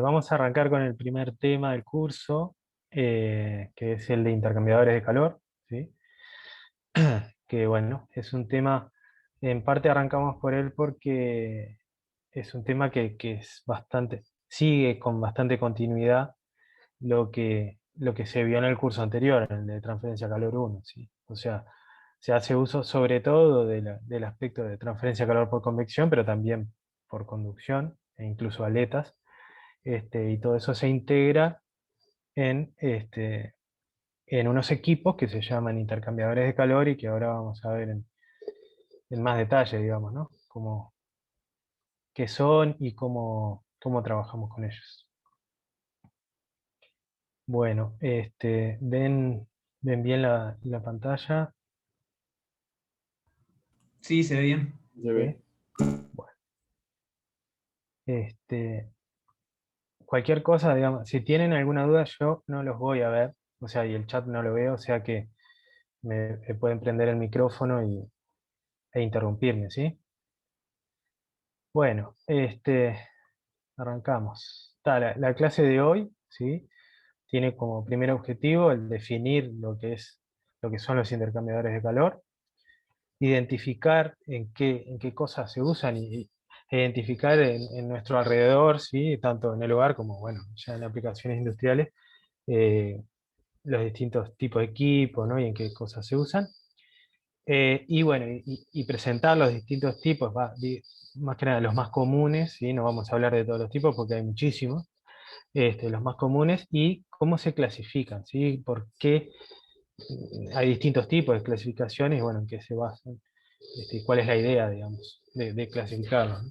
Vamos a arrancar con el primer tema del curso, que es el de intercambiadores de calor, ¿sí? Que bueno, es un tema, en parte arrancamos por él porque es un tema que es bastante, sigue con bastante continuidad lo que se vio en el curso anterior, en el de transferencia de calor uno, ¿sí? O sea, se hace uso sobre todo del aspecto de transferencia de calor por convección, pero también por conducción, e incluso aletas, y todo eso se integra en unos equipos que se llaman intercambiadores de calor y que ahora vamos a ver en más detalle, digamos, ¿no? Qué son y cómo trabajamos con ellos. Bueno, ven bien la pantalla. Sí, se ve bien. Se ¿Sí? ve. Bueno, este, cualquier cosa, digamos, si tienen alguna duda, yo no los voy a ver, o sea, y el chat no lo veo, o sea que me pueden prender el micrófono e interrumpirme, ¿sí? Bueno, arrancamos. La clase de hoy, ¿sí? Tiene como primer objetivo el definir lo que son los intercambiadores de calor, identificar en qué cosas se usan e identificar en nuestro alrededor, ¿sí? Tanto en el hogar como, bueno, ya en aplicaciones industriales, eh, los distintos tipos de equipos, ¿no? Y en qué cosas se usan. Y bueno, y presentar los distintos tipos, más que nada los más comunes, ¿sí? No vamos a hablar de todos los tipos porque hay muchísimos, los más comunes y cómo se clasifican, ¿sí? Por qué hay distintos tipos de clasificaciones, y bueno, en qué se basan, cuál es la idea, digamos, de clasificarlos, ¿no?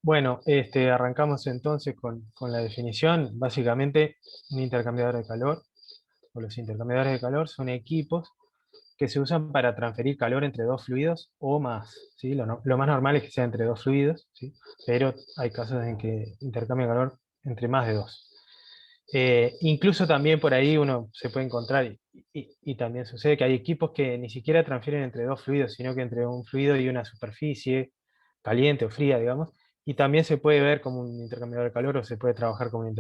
Bueno, arrancamos entonces con la definición. Básicamente, un intercambiador de calor, o los intercambiadores de calor, son equipos que se usan para transferir calor entre dos fluidos o más, ¿sí? Lo más normal es que sea entre dos fluidos, ¿sí? Pero hay casos en que intercambia calor entre más de dos. Incluso también por ahí uno se puede encontrar, y también sucede que hay equipos que ni siquiera transfieren entre dos fluidos, sino que entre un fluido y una superficie, caliente o fría, digamos, y también se puede ver como un intercambiador de calor o se puede trabajar como un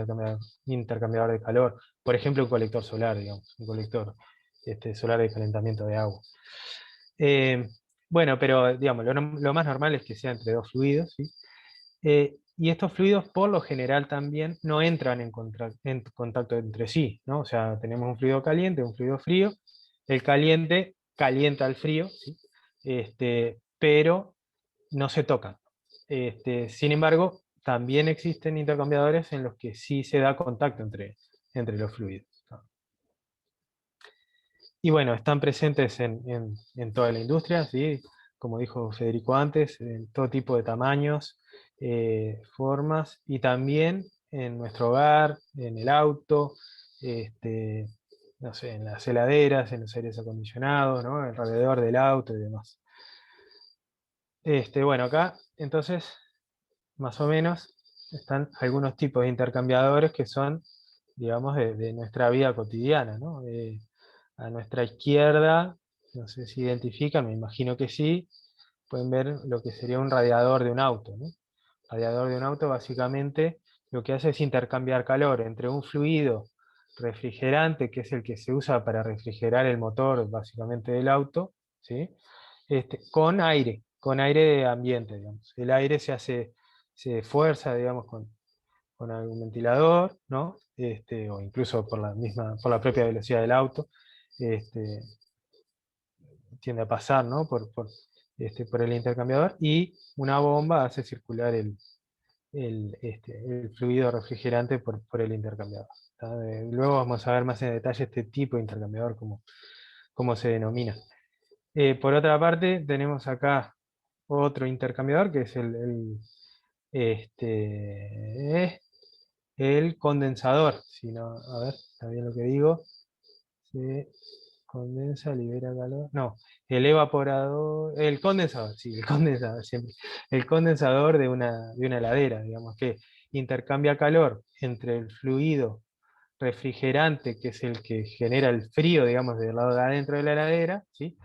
intercambiador de calor. Por ejemplo, un colector solar, digamos, un colector solar de calentamiento de agua. Eh, bueno, pero digamos, lo más normal es que sea entre dos fluidos, ¿sí? Y estos fluidos por lo general también no entran en contacto entre sí, ¿no? O sea, tenemos un fluido caliente, un fluido frío, el caliente calienta al frío, ¿sí? Pero no se tocan. Sin embargo, también existen intercambiadores en los que sí se da contacto entre los fluidos, ¿no? Y bueno, están presentes en toda la industria, ¿sí? Como dijo Federico antes, en todo tipo de tamaños, formas, y también en nuestro hogar, en el auto, este, no sé, en las heladeras, en los aires acondicionados, ¿no? Alrededor del auto y demás. Bueno, acá entonces, más o menos, están algunos tipos de intercambiadores que son, digamos, de nuestra vida cotidiana, ¿no? A nuestra izquierda, no sé si identifican, me imagino que sí, pueden ver lo que sería un radiador de un auto, ¿no? Radiador de un auto básicamente lo que hace es intercambiar calor entre un fluido refrigerante, que es el que se usa para refrigerar el motor básicamente del auto, ¿sí? Con aire de ambiente, digamos. El aire se fuerza, digamos, con algún ventilador, ¿no? O incluso por la propia velocidad del auto, este, tiende a pasar, ¿no? Por el intercambiador, y una bomba hace circular el fluido refrigerante por el intercambiador, ¿tá? Luego vamos a ver más en detalle este tipo de intercambiador, cómo se denomina. Por otra parte, tenemos acá otro intercambiador, que es este, el condensador. Si no, a ver, ¿está bien lo que digo? Se condensa, libera calor. No, el evaporador, el condensador, sí, el condensador siempre. El condensador de una heladera, digamos, que intercambia calor entre el fluido refrigerante, que es el que genera el frío, digamos, del lado de adentro de la heladera, ¿sí?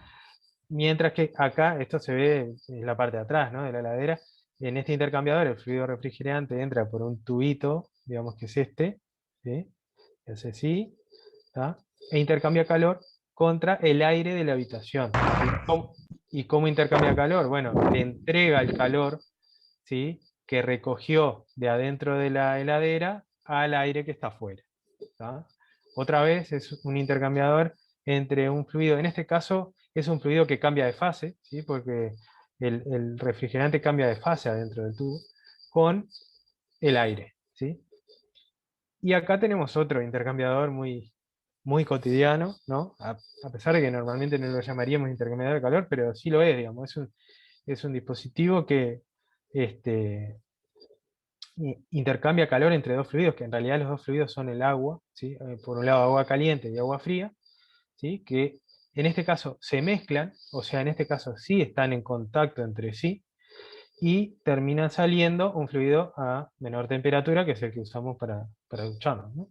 Mientras que acá, esto se ve en la parte de atrás, ¿no? De la heladera, en este intercambiador el fluido refrigerante entra por un tubito, digamos que es este, ¿sí? Es así, ¿tá? E intercambia calor contra el aire de la habitación. ¿Y cómo intercambia calor? Bueno, le entrega el calor, ¿sí? Que recogió de adentro de la heladera al aire que está afuera. ¿Tá? Otra vez es un intercambiador entre un fluido, en este caso es un fluido que cambia de fase, ¿sí? Porque el refrigerante cambia de fase adentro del tubo, con el aire. ¿Sí? Y acá tenemos otro intercambiador muy cotidiano, ¿no? A pesar de que normalmente no lo llamaríamos intercambiador de calor, pero sí lo es, digamos. Es un dispositivo que este, intercambia calor entre dos fluidos, que en realidad los dos fluidos son el agua, ¿sí? Por un lado agua caliente y agua fría, ¿sí? Que en este caso se mezclan, o sea, en este caso sí están en contacto entre sí, y termina saliendo un fluido a menor temperatura, que es el que usamos para ducharnos, ¿no?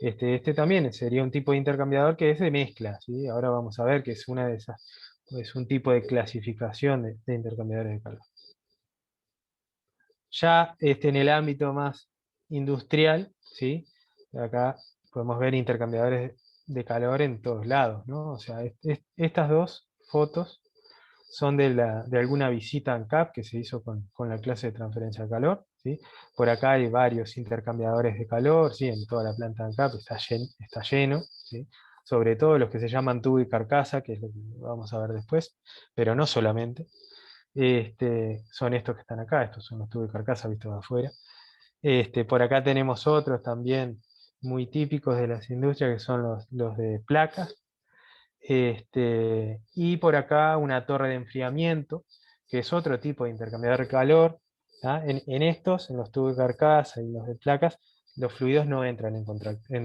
Este también sería un tipo de intercambiador que es de mezcla, ¿sí? Ahora vamos a ver que es una de esas, es un tipo de clasificación de intercambiadores de calor. Ya en el ámbito más industrial, ¿sí? Acá podemos ver intercambiadores de calor en todos lados, ¿no? O sea, estas dos fotos son de alguna visita ANCAP que se hizo con la clase de transferencia de calor, ¿sí? Por acá hay varios intercambiadores de calor, ¿sí? En toda la planta ANCAP está lleno, ¿sí? Sobre todo los que se llaman tubo y carcasa, que es lo que vamos a ver después, pero no solamente. Son estos que están acá, estos son los tubos y carcasa vistos de afuera. Por acá tenemos otros también muy típicos de las industrias, que son los de placas. Y por acá una torre de enfriamiento, que es otro tipo de intercambiador de calor. ¿Ah? En estos, en los tubos de carcasa y los de placas, los fluidos no entran en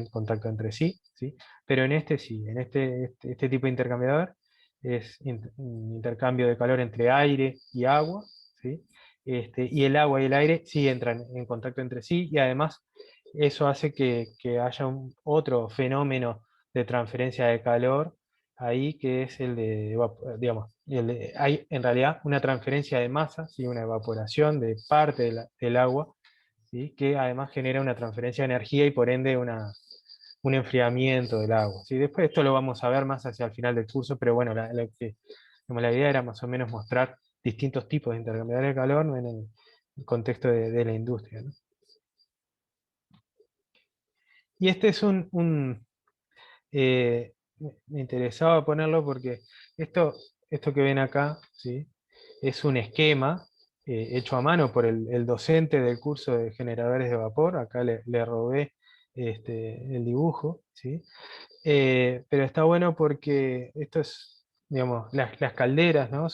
contacto entre sí, ¿sí? Pero en este sí, en este tipo de intercambiador es un intercambio de calor entre aire y agua, ¿sí? Y el agua y el aire sí entran en contacto entre sí, y además eso hace que haya otro fenómeno de transferencia de calor ahí, que es el de, digamos, hay en realidad una transferencia de masa, ¿sí? Una evaporación de parte del agua, ¿sí? Que además genera una transferencia de energía y por ende un enfriamiento del agua, ¿sí? Después esto lo vamos a ver más hacia el final del curso, pero bueno, como la idea era más o menos mostrar distintos tipos de intercambiadores de calor, ¿no? En el contexto de la industria, ¿no? Y este es me interesaba ponerlo porque esto que ven acá, ¿sí? Es un esquema hecho a mano por el docente del curso de generadores de vapor. Acá le robé el dibujo, ¿sí? Pero está bueno porque esto es, digamos, las calderas, ¿no?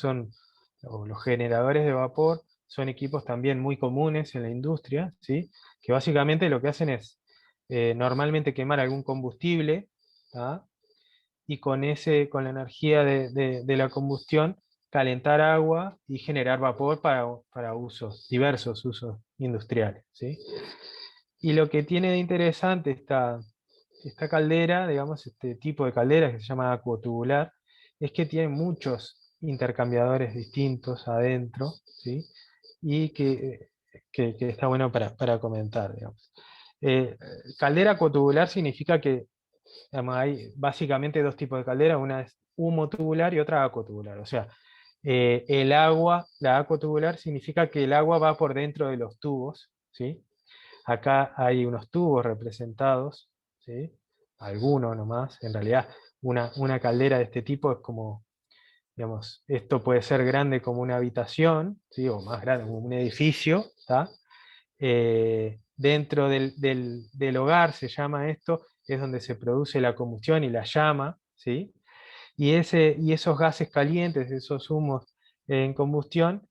O los generadores de vapor son equipos también muy comunes en la industria, ¿sí? Que básicamente lo que hacen es normalmente quemar algún combustible, ¿tá? Y con la energía de la combustión calentar agua y generar vapor para diversos usos industriales, ¿sí? Y lo que tiene de interesante esta caldera, digamos, este tipo de caldera que se llama acuotubular, es que tiene muchos intercambiadores distintos adentro, ¿sí? Y que está bueno para comentar, digamos. Eh, Caldera acuotubular significa que, digamos, hay básicamente dos tipos de caldera, una es humo tubular y otra acuotubular. O sea, el agua, la acuotubular significa que el agua va por dentro de los tubos, ¿sí? Acá hay unos tubos representados, ¿sí? Algunos nomás. En realidad, una caldera de este tipo es como, digamos, esto puede ser grande como una habitación, ¿sí? O más grande como un edificio, ¿tá? Dentro del hogar se llama esto, es donde se produce la combustión y la llama, ¿sí? Y esos gases calientes, esos humos en combustión,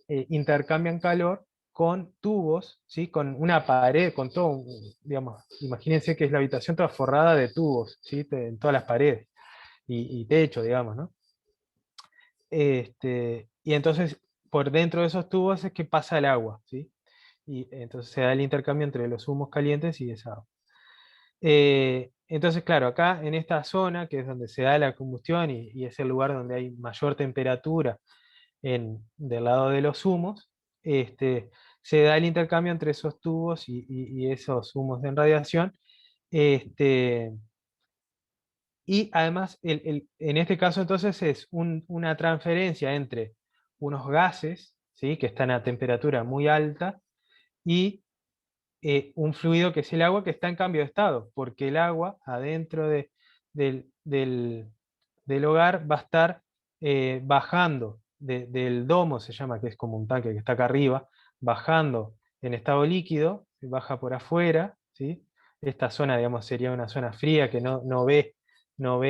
intercambian calor con tubos, ¿sí? Con una pared, con todo, digamos, imagínense que es la habitación toda forrada de tubos, ¿sí? En todas las paredes y techo, digamos, ¿no? Y entonces, por dentro de esos tubos es que pasa el agua, ¿sí? Y entonces se da el intercambio entre los humos calientes y esa agua. Entonces, claro, acá en esta zona, que es donde se da la combustión y es el lugar donde hay mayor temperatura del lado de los humos, este, se da el intercambio entre esos tubos y esos humos de radiación. Este, y además, en este caso entonces es una transferencia entre unos gases, ¿sí?, que están a temperatura muy alta, y un fluido que es el agua que está en cambio de estado, porque el agua adentro del hogar va a estar bajando del domo, se llama, que es como un tanque que está acá arriba, bajando en estado líquido, baja por afuera, ¿sí? Esta zona, digamos, sería una zona fría que no ve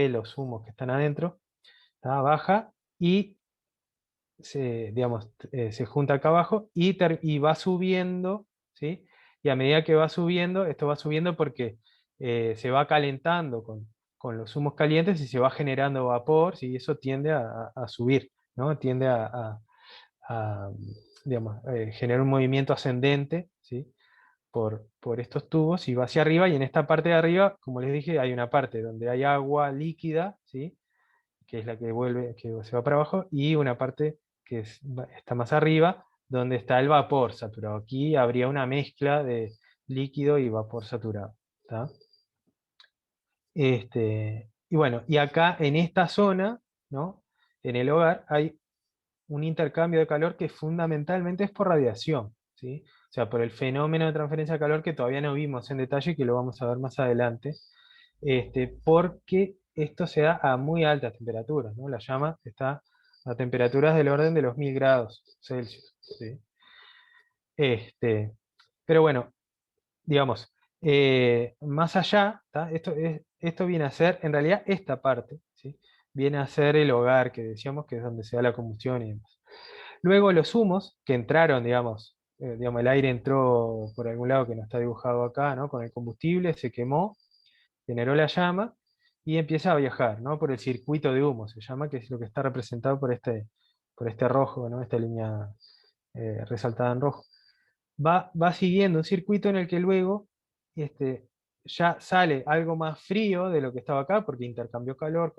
los humos que están adentro, ¿tá? Baja y digamos, se junta acá abajo y va subiendo, ¿sí? Y a medida que va subiendo, esto va subiendo porque se va calentando con los humos calientes y se va generando vapor, ¿sí? Y eso tiende a subir, ¿no? Tiende a, digamos, generar un movimiento ascendente, ¿sí? Por estos tubos y va hacia arriba, y en esta parte de arriba, como les dije, hay una parte donde hay agua líquida, ¿sí?, que es la que vuelve, que se va para abajo, y una parte que está más arriba, donde está el vapor saturado. Aquí habría una mezcla de líquido y vapor saturado. ¿Tá? Y bueno, y acá en esta zona, ¿no?, en el hogar, hay un intercambio de calor que fundamentalmente es por radiación, ¿sí? O sea, por el fenómeno de transferencia de calor que todavía no vimos en detalle y que lo vamos a ver más adelante, porque esto se da a muy altas temperaturas, ¿no? La llama está a temperaturas del orden de los 1000 grados Celsius, ¿sí? Este, pero bueno, digamos, más allá, ¿tá? Esto viene a ser, en realidad, esta parte, ¿sí?, viene a ser el hogar que decíamos que es donde se da la combustión y demás. Luego los humos que entraron, digamos, el aire entró por algún lado que no está dibujado acá, ¿no?, con el combustible, se quemó, generó la llama y empieza a viajar, ¿no?, por el circuito de humo, se llama, que es lo que está representado por este rojo, ¿no?, esta línea resaltada en rojo. Va siguiendo un circuito en el que luego este, ya sale algo más frío de lo que estaba acá, porque intercambió calor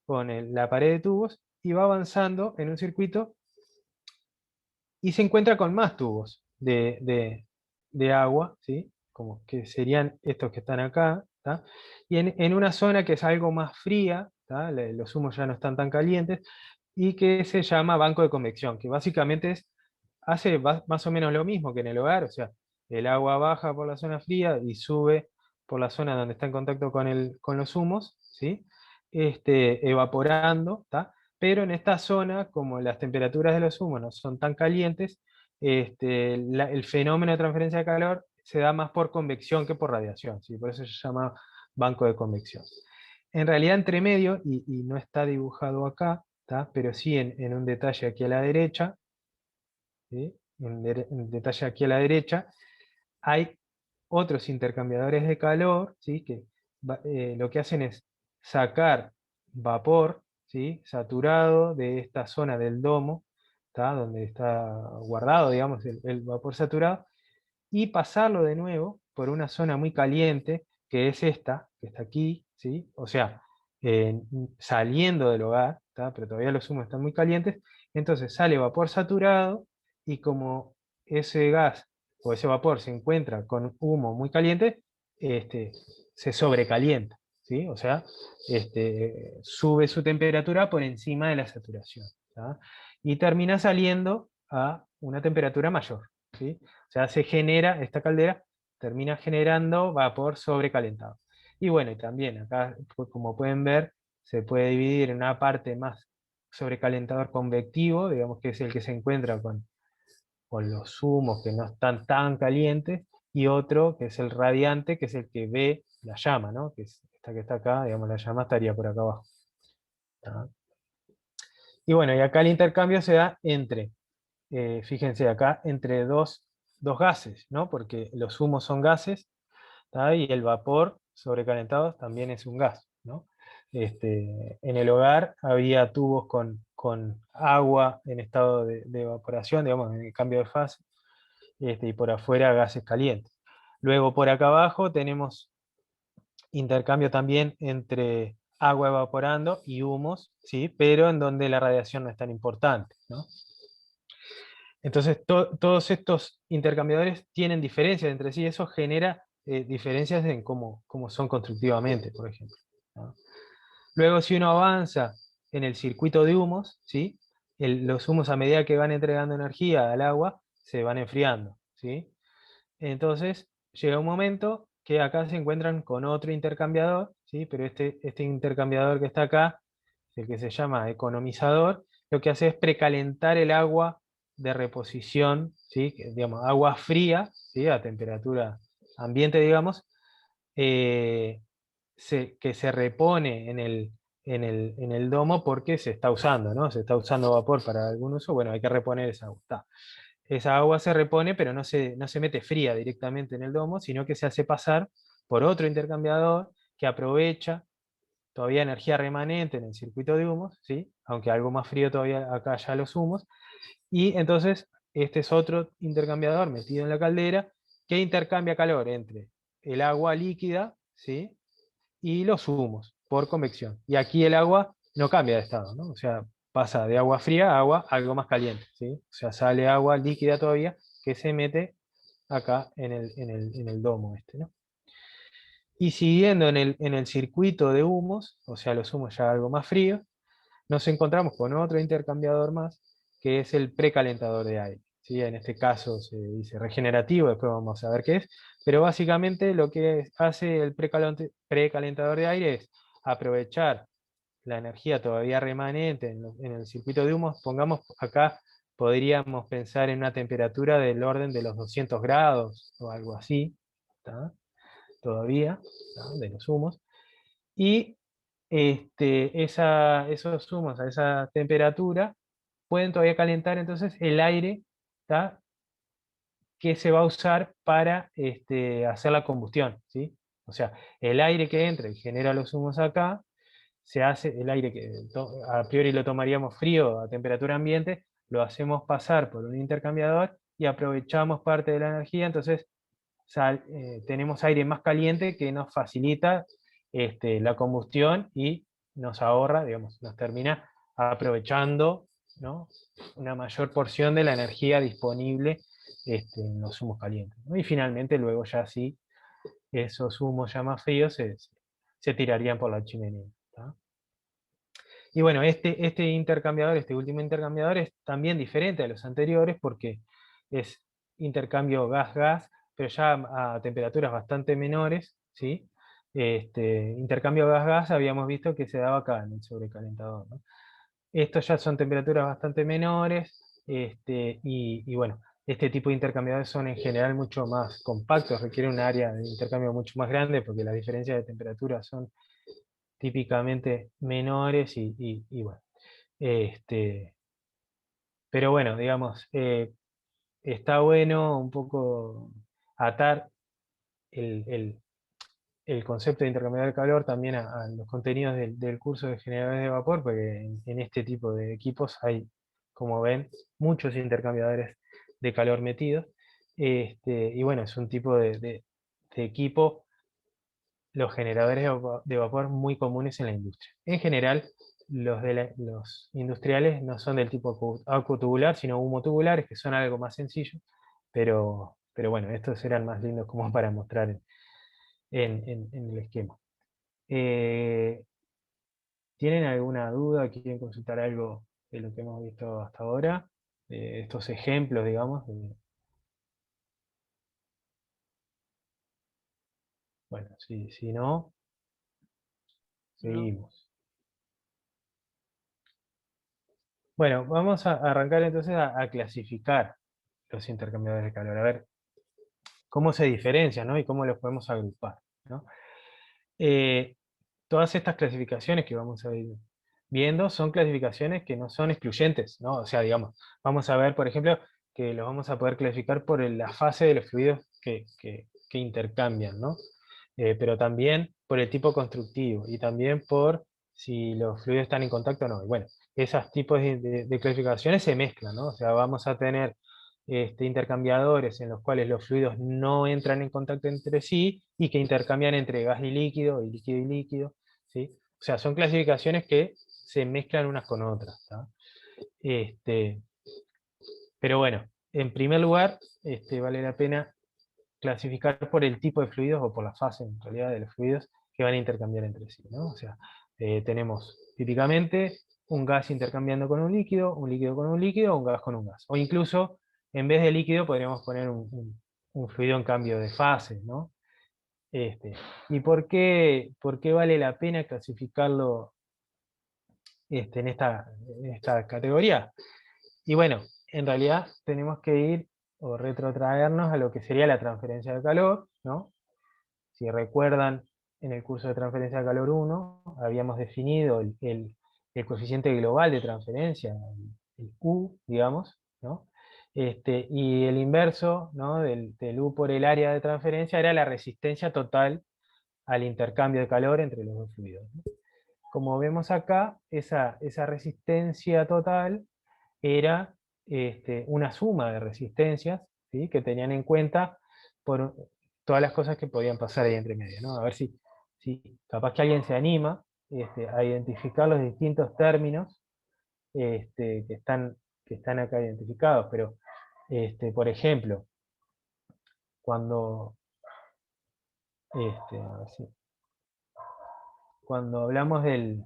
con la pared de tubos, y va avanzando en un circuito y se encuentra con más tubos de agua, ¿sí?, como que serían estos que están acá, ¿tá? Y en una zona que es algo más fría, ¿tá?, los humos ya no están tan calientes, y que se llama banco de convección, que básicamente hace más o menos lo mismo que en el hogar, o sea, el agua baja por la zona fría y sube por la zona donde está en contacto con los humos, ¿sí?, evaporando, ¿tá? Pero en esta zona, como las temperaturas de los humos no son tan calientes, el fenómeno de transferencia de calor se da más por convección que por radiación, ¿sí? Por eso se llama banco de convección. En realidad, entre medio, y no está dibujado acá, ¿tá?, pero sí en un detalle aquí a la derecha, ¿sí?, en detalle aquí a la derecha, hay otros intercambiadores de calor, ¿sí?, que lo que hacen es sacar vapor, ¿sí?, saturado de esta zona del domo, ¿tá?, donde está guardado, digamos, el vapor saturado, y pasarlo de nuevo por una zona muy caliente, que es esta, que está aquí, ¿sí? O sea, saliendo del hogar, ¿tá?, pero todavía los humos están muy calientes, entonces sale vapor saturado, y como ese gas o ese vapor se encuentra con humo muy caliente, este, se sobrecalienta, ¿sí? O sea, sube su temperatura por encima de la saturación, ¿tá? Y termina saliendo a una temperatura mayor, ¿sí? O sea, esta caldera termina generando vapor sobrecalentado. Y bueno, y también acá, pues, como pueden ver, se puede dividir en una parte más sobrecalentador convectivo, digamos que es el que se encuentra con los humos que no están tan calientes, y otro que es el radiante, que es el que ve la llama, ¿no?, que es esta que está acá, digamos, la llama estaría por acá abajo. ¿Tá? Y bueno, y acá el intercambio se da fíjense acá, entre dos gases, ¿no?, porque los humos son gases, ¿tá?, y el vapor sobrecalentado también es un gas, ¿no? En el hogar había tubos con agua en estado de evaporación, digamos, en el cambio de fase, y por afuera gases calientes. Luego por acá abajo tenemos intercambio también entre agua evaporando y humos, ¿sí?, pero en donde la radiación no es tan importante, ¿no? Entonces, todos estos intercambiadores tienen diferencias entre sí, eso genera diferencias en cómo son constructivamente, por ejemplo, ¿no? Luego, si uno avanza en el circuito de humos, ¿sí? Los humos, a medida que van entregando energía al agua, se van enfriando, ¿sí? Entonces, llega un momento que acá se encuentran con otro intercambiador, ¿sí? Pero este intercambiador que está acá, el que se llama economizador, lo que hace es precalentar el agua de reposición, ¿sí? Digamos, agua fría, ¿sí? A temperatura ambiente, digamos, eh, que se repone en el domo porque se está usando, ¿no? Se está usando vapor para algún uso, bueno, hay que reponer esa agua. Esa agua se repone, pero no se mete fría directamente en el domo, sino que se hace pasar por otro intercambiador que aprovecha todavía energía remanente en el circuito de humos, ¿sí? Aunque algo más frío todavía acá ya los humos, y entonces este es otro intercambiador metido en la caldera que intercambia calor entre el agua líquida, ¿sí? Y los humos por convección. Y aquí el agua no cambia de estado, ¿no? O sea, pasa de agua fría a agua algo más caliente, ¿sí? O sea, sale agua líquida todavía que se mete acá en el domo este, ¿no? Y siguiendo en el circuito de humos, o sea, los humos ya algo más fríos, nos encontramos con otro intercambiador más, que es el precalentador de aire, ¿sí? En este caso se dice regenerativo, después vamos a ver qué es, pero básicamente lo que hace el precalentador de aire es aprovechar la energía todavía remanente en el circuito de humos. Pongamos acá, podríamos pensar en una temperatura del orden de los 200 grados o algo así, ¿tá? Todavía, ¿tá? De los humos. Y esos humos a esa temperatura pueden todavía calentar entonces el aire, ¿tá? Que se va a usar para hacer la combustión, ¿sí? O sea, el aire que entra y genera los humos acá, se hace, el aire que a priori lo tomaríamos frío a temperatura ambiente, lo hacemos pasar por un intercambiador y aprovechamos parte de la energía, entonces tenemos aire más caliente que nos facilita la combustión y nos ahorra, digamos, nos termina aprovechando, ¿no? Una mayor porción de la energía disponible en los humos calientes, ¿no? Y finalmente luego ya sí, esos humos ya más fríos se tirarían por la chimenea, ¿tá? Y bueno, este intercambiador, este último intercambiador es también diferente a los anteriores porque es intercambio gas-gas, pero ya a temperaturas bastante menores, ¿sí? Intercambio gas-gas habíamos visto que se daba acá en el sobrecalentador, ¿no? Estos ya son temperaturas bastante menores, y bueno, este tipo de intercambiadores son en general mucho más compactos, requieren un área de intercambio mucho más grande porque las diferencias de temperatura son típicamente menores y bueno. Este, pero bueno, digamos, está bueno un poco atar el, el- el concepto de intercambiador de calor también a los contenidos del curso de generadores de vapor, porque en este tipo de equipos hay, como ven, muchos intercambiadores de calor metidos. Y bueno, es un tipo de equipo, los generadores de vapor muy comunes en la industria. En general, los industriales no son del tipo acuotubular, sino humotubulares, que son algo más sencillo, pero bueno, estos eran más lindos como para mostrar en el esquema. Eh, ¿Tienen alguna duda? ¿Quieren consultar algo de lo que hemos visto hasta ahora? Estos ejemplos, digamos. Bueno, si no, No, seguimos. Bueno, vamos a arrancar entonces a clasificar los intercambiadores de calor, a ver cómo se diferencian, ¿no? Y cómo los podemos agrupar, ¿no? Eh, Todas estas clasificaciones que vamos a ir viendo son clasificaciones que no son excluyentes, ¿no? O sea, digamos, vamos a ver, por ejemplo, que los vamos a poder clasificar por la fase de los fluidos que intercambian, ¿no? Pero también por el tipo constructivo y también por si los fluidos están en contacto o no. Y bueno, esos tipos de clasificaciones se mezclan, ¿no? O sea, vamos a tener intercambiadores en los cuales los fluidos no entran en contacto entre sí y que intercambian entre gas y líquido y líquido, ¿sí? O sea, son clasificaciones que se mezclan unas con otras, ¿tá? Este, pero bueno, en primer lugar, vale la pena clasificar por el tipo de fluidos o por la fase, en realidad, de los fluidos que van a intercambiar entre sí, ¿no? O sea, tenemos típicamente un gas intercambiando con un líquido con un líquido, o un gas con un gas. O incluso, en vez de líquido, podríamos poner un fluido en cambio de fase, ¿no? ¿Y por qué vale la pena clasificarlo en esta categoría? Y bueno, en realidad tenemos que ir o retrotraernos a lo que sería la transferencia de calor, ¿no? Si recuerdan, en el curso de transferencia de calor 1 habíamos definido el coeficiente global de transferencia, el U, digamos, ¿no? Y el inverso, ¿no?, del U por el área de transferencia era la resistencia total al intercambio de calor entre los dos fluidos, ¿no? Como vemos acá, esa resistencia total era una suma de resistencias, ¿sí?, que tenían en cuenta por todas las cosas que podían pasar ahí entre medio, ¿no? A ver si capaz que alguien se anima a identificar los distintos términos que están acá identificados, pero por ejemplo, cuando, a ver cuando hablamos del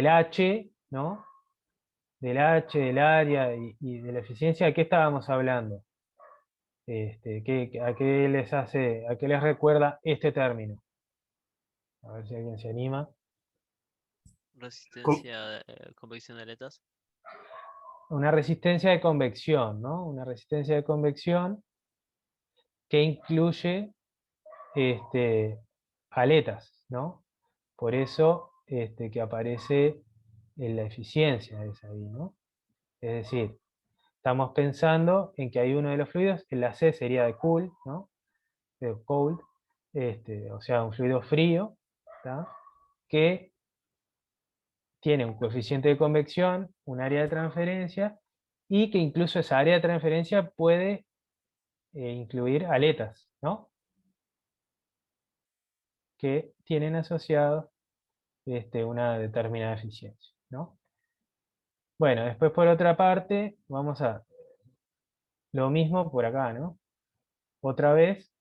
H, ¿no? Del H, del área y de la eficiencia, ¿de qué estábamos hablando? ¿A qué les recuerda este término? A ver si alguien se anima. Resistencia, convección de aletas. Una resistencia de convección, ¿no? Una resistencia de convección que incluye aletas, ¿no? Por eso que aparece en la eficiencia esa ahí, ¿no? Es decir, estamos pensando en que hay uno de los fluidos, en la C sería de cool, ¿no? De cold, o sea, un fluido frío, ¿tá?, que tiene un coeficiente de convección, un área de transferencia, y que incluso esa área de transferencia puede incluir aletas, ¿no?, que tienen asociado una determinada eficiencia, ¿no? Bueno, después por otra parte, vamos a lo mismo por acá, ¿no? Otra vez,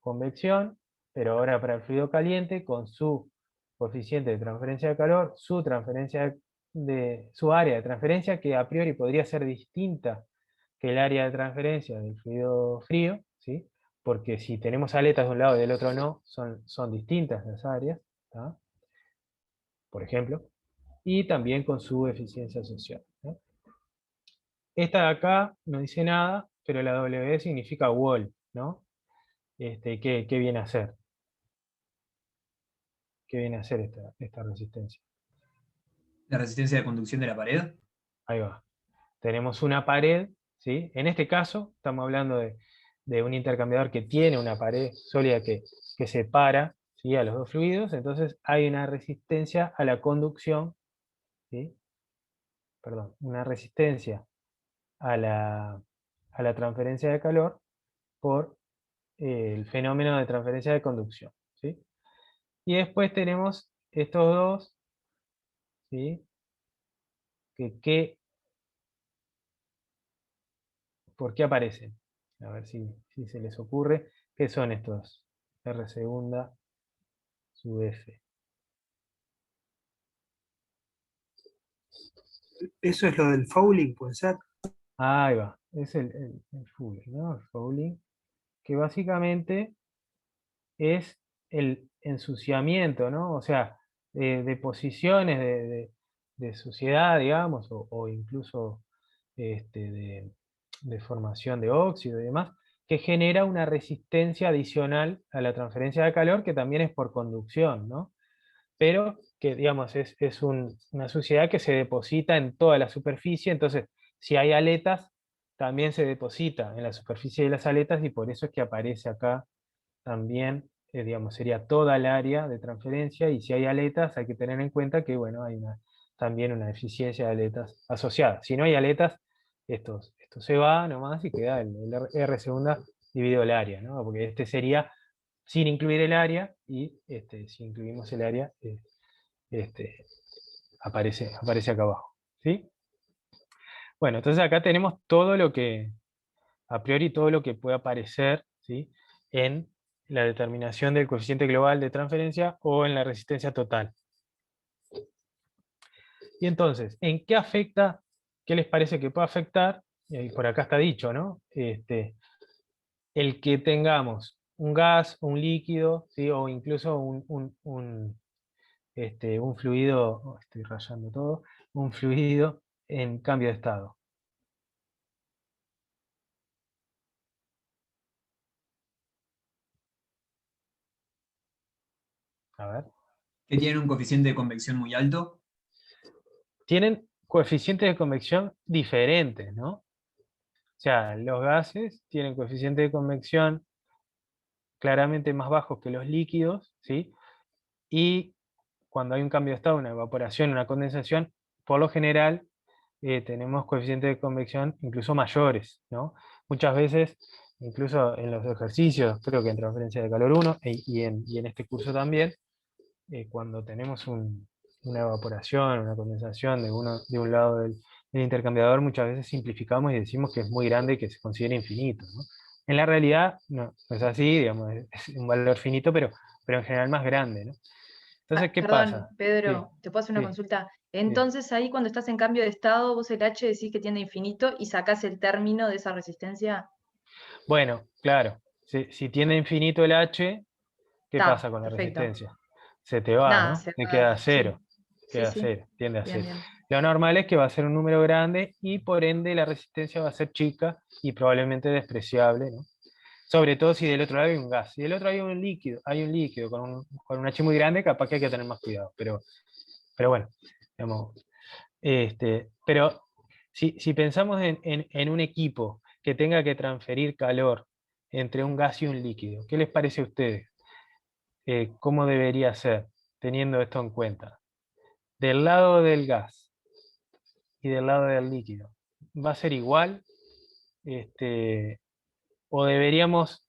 convección, pero ahora para el fluido caliente, con su coeficiente de transferencia de calor, su área de transferencia, que a priori podría ser distinta que el área de transferencia del fluido frío, ¿sí? Porque si tenemos aletas de un lado y del otro no, son distintas las áreas, ¿tá?, por ejemplo, y también con su eficiencia asociada, ¿no? Esta de acá no dice nada, pero la W significa wall, ¿no? ¿Qué viene a hacer? ¿Qué viene a hacer esta resistencia? La resistencia de conducción de la pared. Ahí va. Tenemos una pared, ¿sí? En este caso estamos hablando de un intercambiador que tiene una pared sólida que separa, ¿sí?, a los dos fluidos, entonces hay una resistencia a la conducción, ¿sí? Perdón, una resistencia a la transferencia de calor por el fenómeno de transferencia de conducción, ¿sí? Y después tenemos estos dos, ¿sí?, ¿por qué aparecen? A ver si se les ocurre. ¿Qué son estos? R segunda sub F. Eso es lo del fouling, puede ser. Ahí va, es el fouling, ¿no? El fouling, que básicamente es el ensuciamiento, ¿no? O sea, deposiciones de suciedad, digamos, o incluso de formación de óxido y demás, que genera una resistencia adicional a la transferencia de calor, que también es por conducción, ¿no? Pero que, digamos, es una suciedad que se deposita en toda la superficie, entonces, si hay aletas, también se deposita en la superficie de las aletas, y por eso es que aparece acá también, digamos, sería toda el área de transferencia, y si hay aletas hay que tener en cuenta que, bueno, hay también una eficiencia de aletas asociada. Si no hay aletas, esto se va nomás y queda el R segunda dividido el área, ¿no? Porque este sería sin incluir el área, y si incluimos el área, este, aparece acá abajo, ¿sí? Bueno, entonces acá tenemos todo lo que, a priori, todo lo que puede aparecer, ¿sí?, en la determinación del coeficiente global de transferencia o en la resistencia total. Y entonces, ¿en qué afecta? ¿Qué les parece que puede afectar? Por acá está dicho, ¿no? El que tengamos un gas, un líquido, ¿sí?, o incluso un fluido, estoy rayando todo, un fluido en cambio de estado. A ver. Que tienen un coeficiente de convección muy alto. Tienen coeficientes de convección diferentes, ¿no? O sea, los gases tienen coeficientes de convección claramente más bajos que los líquidos, ¿sí? Y cuando hay un cambio de estado, una evaporación, una condensación, por lo general tenemos coeficientes de convección incluso mayores, ¿no? Muchas veces, incluso en los ejercicios, creo que en transferencia de calor 1 y en este curso también, cuando tenemos una evaporación, una condensación de un lado del intercambiador, muchas veces simplificamos y decimos que es muy grande y que se considera infinito, ¿no? En la realidad no es así, digamos, es un valor finito, pero en general más grande, ¿no? Entonces, ¿qué Perdón, pasa? Sí, Pedro, ¿te puedo hacer una sí, consulta? sí. Entonces ahí cuando estás en cambio de estado, vos el H decís que tiende a infinito y sacás el término de esa resistencia. Bueno, claro, si tiene infinito el H, ¿qué Está, pasa con la perfecto. resistencia? Se te va, Nada, ¿no? se Te va, queda sí. cero, Sí, queda sí. cero, tiende a Bien, cero. bien. Lo normal es que va a ser un número grande y por ende la resistencia va a ser chica y probablemente despreciable, ¿no? Sobre todo si del otro lado hay un gas. Si del otro lado hay un líquido con un H muy grande, capaz que hay que tener más cuidado. Pero bueno, digamos, pero si pensamos en un equipo que tenga que transferir calor entre un gas y un líquido, ¿qué les parece a ustedes? ¿Cómo debería ser, teniendo esto en cuenta? Del lado del gas y del lado del líquido, ¿va a ser igual? ¿O deberíamos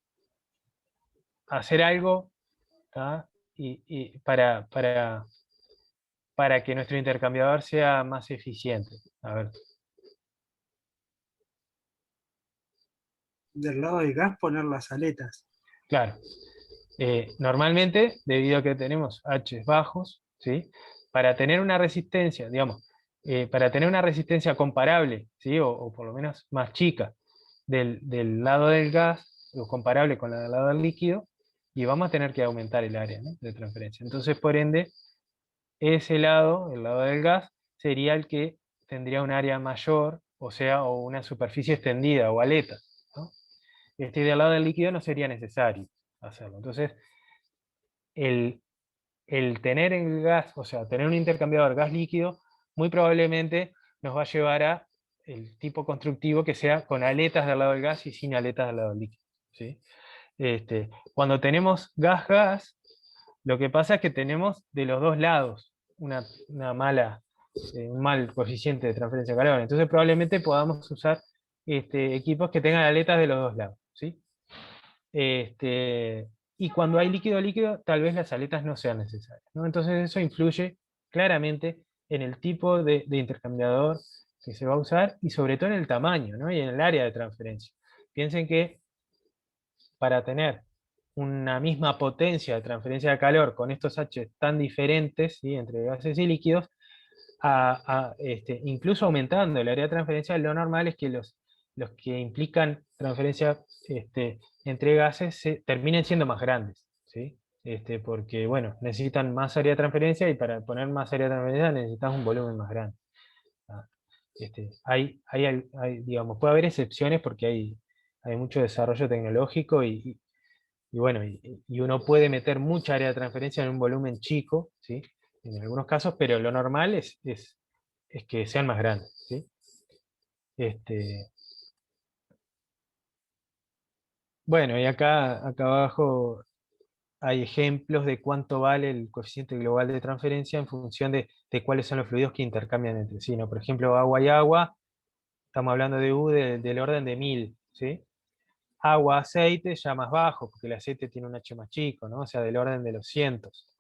hacer algo, ¿tá?, para que nuestro intercambiador sea más eficiente? A ver, Del lado del gas poner las aletas. claro. Normalmente, debido a que tenemos H bajos, ¿sí?, para tener una resistencia, digamos, para tener una resistencia comparable, ¿sí?, o por lo menos más chica del lado del gas, o comparable con la del lado del líquido, y vamos a tener que aumentar el área, ¿no?, de transferencia. Entonces, por ende, ese lado, el lado del gas, sería el que tendría un área mayor, o sea, o una superficie extendida, o aleta, ¿no? Y del lado del líquido no sería necesario hacerlo. Entonces, el, el tener el gas, o sea, tener un intercambiador gas-líquido, muy probablemente nos va a llevar a el tipo constructivo que sea con aletas del lado del gas y sin aletas del lado del líquido, ¿sí? Cuando tenemos gas-gas, lo que pasa es que tenemos de los dos lados un mal coeficiente de transferencia de calor. Entonces probablemente podamos usar equipos que tengan aletas de los dos lados, ¿sí? Y cuando hay líquido-líquido, tal vez las aletas no sean necesarias, ¿no? Entonces eso influye claramente en el tipo de intercambiador que se va a usar y sobre todo en el tamaño, ¿no?, y en el área de transferencia. Piensen que para tener una misma potencia de transferencia de calor con estos H tan diferentes, ¿sí?, entre gases y líquidos, incluso aumentando el área de transferencia, lo normal es que los que implican transferencia entre gases terminen siendo más grandes, ¿sí? Porque, bueno, necesitan más área de transferencia y para poner más área de transferencia necesitas un volumen más grande. ¿Ah? Digamos, puede haber excepciones porque hay mucho desarrollo tecnológico y bueno, y uno puede meter mucha área de transferencia en un volumen chico, ¿sí?, en algunos casos, pero lo normal es que sean más grandes, ¿sí? Este, bueno, y acá abajo hay ejemplos de cuánto vale el coeficiente global de transferencia en función de cuáles son los fluidos que intercambian entre sí, ¿no? Por ejemplo, agua y agua, estamos hablando de U del orden de 1000, ¿sí? Agua, aceite, ya más bajo, porque el aceite tiene un H más chico, ¿no? O sea, del orden de los cientos.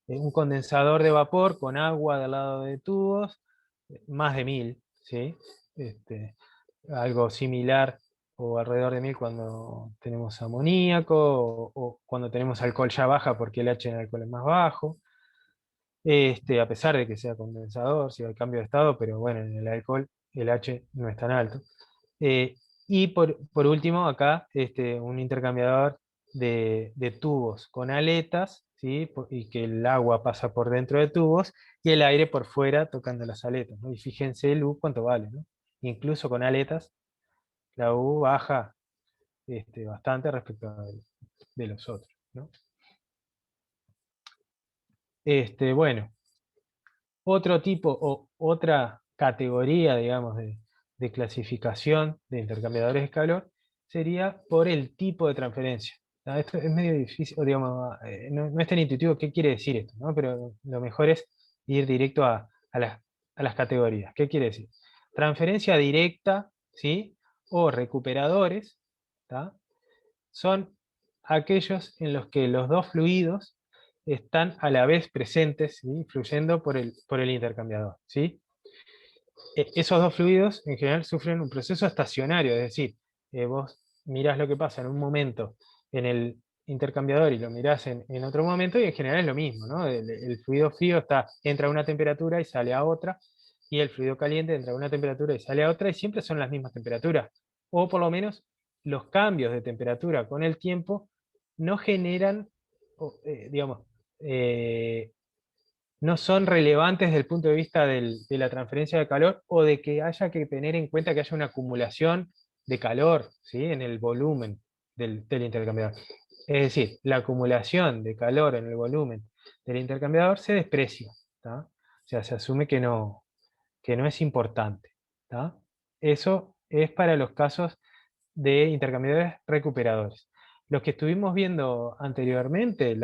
Un condensador de vapor con agua del lado de tubos, más de 1000, ¿sí? algo similar o alrededor de 1000 cuando tenemos amoníaco, o cuando tenemos alcohol ya baja porque el H en el alcohol es más bajo, a pesar de que sea condensador, si hay cambio de estado, pero bueno, en el alcohol el H no es tan alto. Y por último, acá un intercambiador de tubos con aletas, ¿sí? Y que el agua pasa por dentro de tubos y el aire por fuera tocando las aletas, ¿no? Y fíjense el U cuánto vale, ¿no? Incluso con aletas, la U baja bastante respecto de los otros, ¿no? Bueno, otro tipo o otra categoría, digamos, de clasificación de intercambiadores de calor sería por el tipo de transferencia. Esto es medio difícil, o digamos, no es tan intuitivo qué quiere decir esto, ¿no? Pero lo mejor es ir directo a las categorías. ¿Qué quiere decir? Transferencia directa, ¿sí? O recuperadores, ¿tá? Son aquellos en los que los dos fluidos están a la vez presentes, ¿sí? Fluyendo por el intercambiador, ¿sí? Esos dos fluidos en general sufren un proceso estacionario, es decir, vos mirás lo que pasa en un momento en el intercambiador y lo mirás en otro momento, y en general es lo mismo, ¿no? El fluido frío entra a una temperatura y sale a otra, y el fluido caliente entra a una temperatura y sale a otra, y siempre son las mismas temperaturas, o por lo menos los cambios de temperatura con el tiempo no generan, digamos, no son relevantes desde el punto de vista de la transferencia de calor, o de que haya que tener en cuenta que haya una acumulación de calor, ¿sí? En el volumen del intercambiador. Es decir, la acumulación de calor en el volumen del intercambiador se desprecia, ¿tá? O sea, se asume que no es importante, ¿tá? Eso es para los casos de intercambiadores recuperadores. Los que estuvimos viendo anteriormente,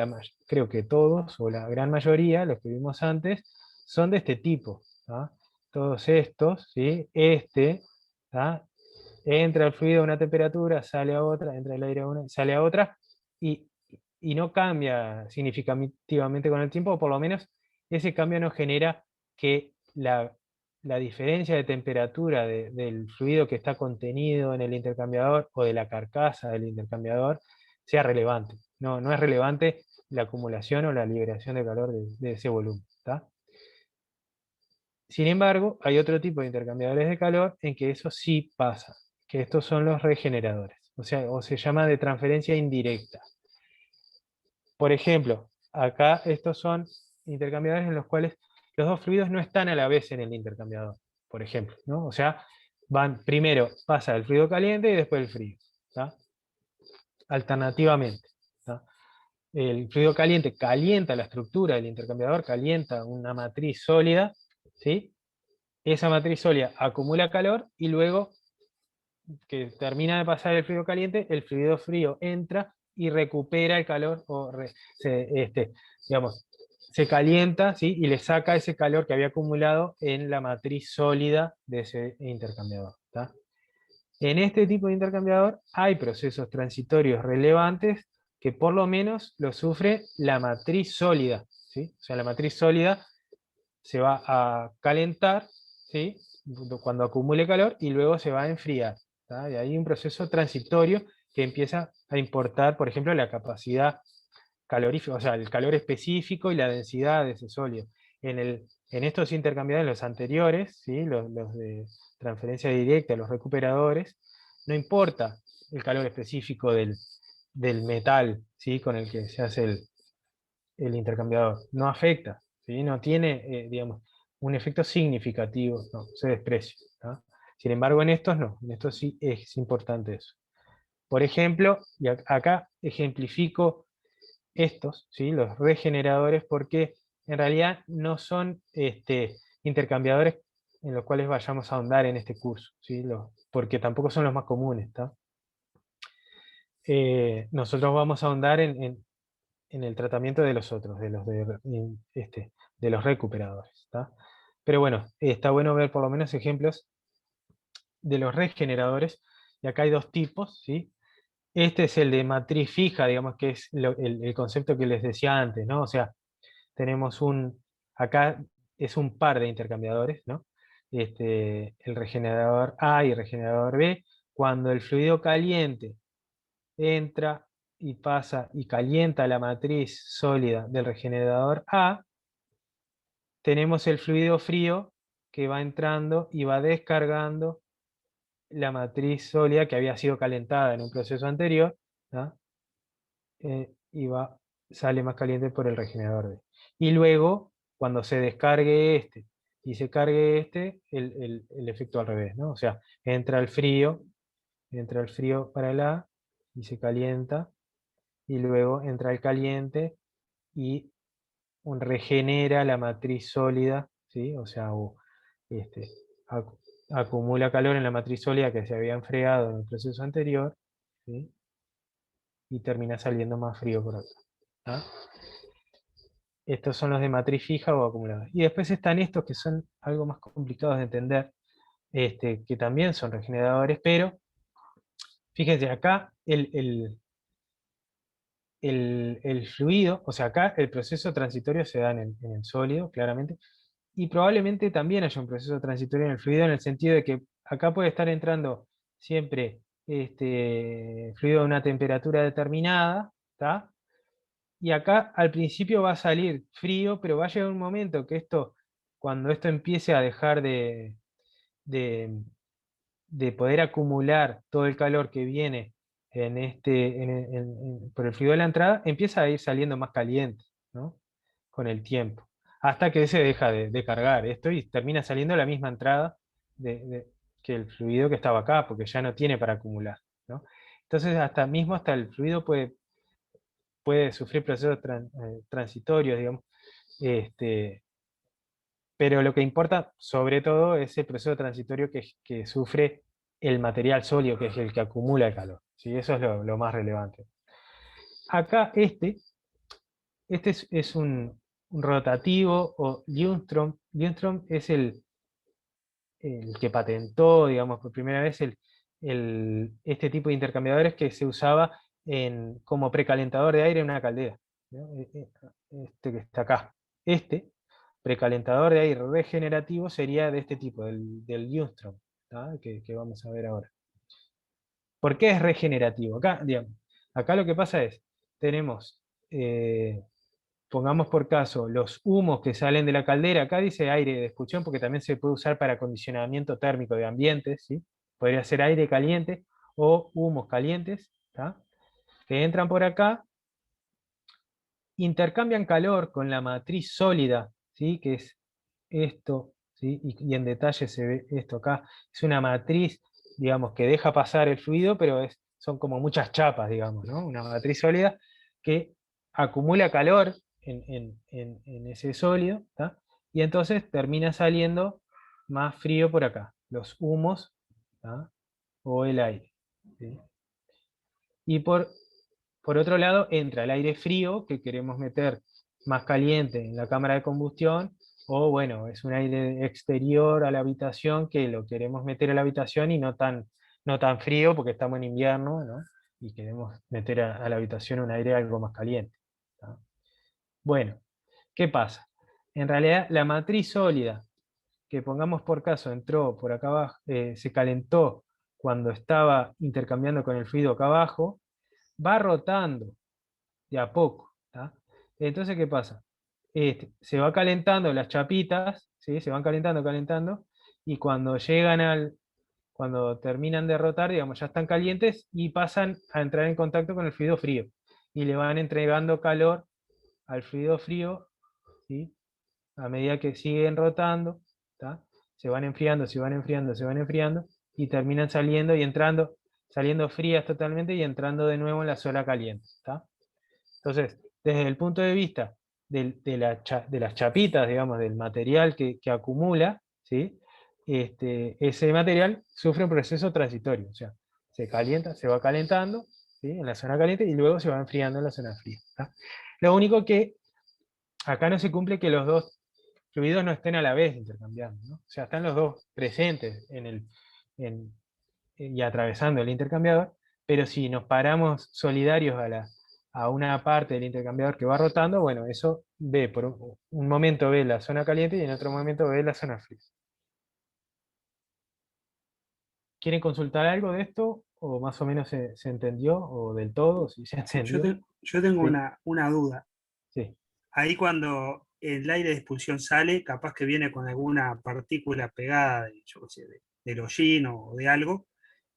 creo que todos, o la gran mayoría, los que vimos antes, son de este tipo, ¿tá? Todos estos, ¿sí? ¿tá? Entra el fluido a una temperatura, sale a otra, entra el aire a una, sale a otra, y, y no cambia significativamente con el tiempo, o por lo menos ese cambio no genera que la diferencia de temperatura del fluido que está contenido en el intercambiador, o de la carcasa del intercambiador, sea relevante. No es relevante la acumulación o la liberación de calor de ese volumen, ¿tá? Sin embargo, hay otro tipo de intercambiadores de calor en que eso sí pasa, que estos son los regeneradores, o se llama de transferencia indirecta. Por ejemplo, acá estos son intercambiadores en los cuales los dos fluidos no están a la vez en el intercambiador, por ejemplo, ¿no? O sea, primero pasa el fluido caliente y después el frío, ¿tá? Alternativamente, ¿tá? El fluido caliente calienta la estructura del intercambiador, calienta una matriz sólida, ¿sí? Esa matriz sólida acumula calor, y luego que termina de pasar el fluido caliente, el fluido frío entra y recupera el calor, digamos, se calienta, ¿sí? Y le saca ese calor que había acumulado en la matriz sólida de ese intercambiador, ¿tá? En este tipo de intercambiador hay procesos transitorios relevantes que por lo menos lo sufre la matriz sólida, ¿sí? O sea, la matriz sólida se va a calentar, ¿sí? Cuando acumule calor, y luego se va a enfriar, ¿tá? Y hay un proceso transitorio que empieza a importar, por ejemplo, la capacidad calorífica, o sea, el calor específico y la densidad de ese sólido. En estos intercambiadores, los anteriores, ¿sí? Los de transferencia directa, los recuperadores, no importa el calor específico del metal, ¿sí? Con el que se hace el intercambiador, no afecta, ¿sí? No tiene, digamos, un efecto significativo, no, se desprecia, ¿tá? Sin embargo, en estos no, en estos sí es importante eso. Por ejemplo, y acá ejemplifico estos, ¿sí? Los regeneradores, porque en realidad no son intercambiadores en los cuales vayamos a ahondar en este curso, ¿sí? Porque tampoco son los más comunes, ¿tá? Nosotros vamos a ahondar en el tratamiento de los otros, de los recuperadores, ¿tá? Pero bueno, está bueno ver por lo menos ejemplos de los regeneradores, y acá hay dos tipos, ¿sí? Este es el de matriz fija, digamos, que es el concepto que les decía antes, ¿no? O sea, tenemos acá es un par de intercambiadores, ¿no? el regenerador A y el regenerador B. Cuando el fluido caliente entra y pasa y calienta la matriz sólida del regenerador A, tenemos el fluido frío que va entrando y va descargando la matriz sólida que había sido calentada en un proceso anterior, ¿tá? Y sale más caliente por el regenerador B. Y luego, cuando se descargue este y se cargue este, el efecto al revés, ¿no? O sea, entra el frío para el A y se calienta, y luego entra el caliente y regenera la matriz sólida, ¿sí? O sea, este, ac- acumula calor en la matriz sólida que se había enfriado en el proceso anterior, ¿sí? Y termina saliendo más frío por acá. ¿Ah? Estos son los de matriz fija o acumulada. Y después están estos que son algo más complicados de entender, que también son regeneradores, pero fíjense, acá el fluido, o sea, acá el proceso transitorio se da en el sólido, claramente, y probablemente también haya un proceso transitorio en el fluido, en el sentido de que acá puede estar entrando siempre fluido a una temperatura determinada, ¿tá? Y acá al principio va a salir frío, pero va a llegar un momento que cuando esto empiece a dejar de, de poder acumular todo el calor que viene por el fluido de la entrada, empieza a ir saliendo más caliente, ¿no? Con el tiempo, hasta que se deja de cargar esto y termina saliendo la misma entrada que el fluido que estaba acá, porque ya no tiene para acumular, ¿no? Entonces hasta el fluido puede sufrir procesos transitorios, digamos, pero lo que importa sobre todo es el proceso transitorio que sufre el material sólido, que es el que acumula el calor, ¿sí? Eso es lo más relevante. Acá es un rotativo o Ljungström. Ljungström es el que patentó, digamos, por primera vez este tipo de intercambiadores que se usaba como precalentador de aire en una caldera, ¿no? Este que está acá. Este precalentador de aire regenerativo sería de este tipo, del Ljungström, ¿tá? Que vamos a ver ahora. ¿Por qué es regenerativo? Acá, digamos, acá lo que pasa es, tenemos, pongamos por caso, los humos que salen de la caldera. Acá dice aire de excusión porque también se puede usar para acondicionamiento térmico de ambientes, ¿sí? Podría ser aire caliente o humos calientes, ¿tá? Que entran por acá, intercambian calor con la matriz sólida, ¿sí? Que es esto, ¿sí? Y en detalle se ve esto acá. Es una matriz, digamos, que deja pasar el fluido, pero son como muchas chapas, digamos, ¿no? Una matriz sólida que acumula calor en ese sólido, ¿tá? Y entonces termina saliendo más frío por acá, los humos, ¿tá? O el aire, ¿sí? Y por otro lado entra el aire frío, que queremos meter más caliente en la cámara de combustión, o bueno, es un aire exterior a la habitación que lo queremos meter a la habitación y no tan frío porque estamos en invierno, ¿no? Y queremos meter a la habitación un aire algo más caliente, ¿tá? Bueno, ¿qué pasa? En realidad la matriz sólida, que pongamos por caso entró por acá abajo, se calentó cuando estaba intercambiando con el fluido acá abajo, va rotando de a poco, ¿tá? Entonces, ¿qué pasa? Se va calentando las chapitas, ¿sí? Se van calentando, y cuando terminan de rotar, digamos, ya están calientes y pasan a entrar en contacto con el fluido frío. Y le van entregando calor al fluido frío, ¿sí? A medida que siguen rotando, ¿tá? Se van enfriando, y terminan saliendo y entrando, saliendo frías totalmente y entrando de nuevo en la zona caliente, ¿tá? Entonces, desde el punto de vista de las chapitas, digamos, del material que acumula, ¿sí? Ese material sufre un proceso transitorio, o sea, se calienta, se va calentando, ¿sí? En la zona caliente y luego se va enfriando en la zona fría, ¿tá? Lo único que acá no se cumple que los dos fluidos no estén a la vez intercambiando, ¿no? O sea, están los dos presentes y atravesando el intercambiador, pero si nos paramos solidarios a una parte del intercambiador que va rotando, bueno, eso ve, por un momento ve la zona caliente y en otro momento ve la zona fría. ¿Quieren consultar algo de esto? ¿O más o menos se entendió? ¿O del todo? Si se entendió. Yo tengo Sí, una duda. sí, Ahí cuando el aire de expulsión sale, capaz que viene con alguna partícula pegada, yo qué sé, del hollín o de algo,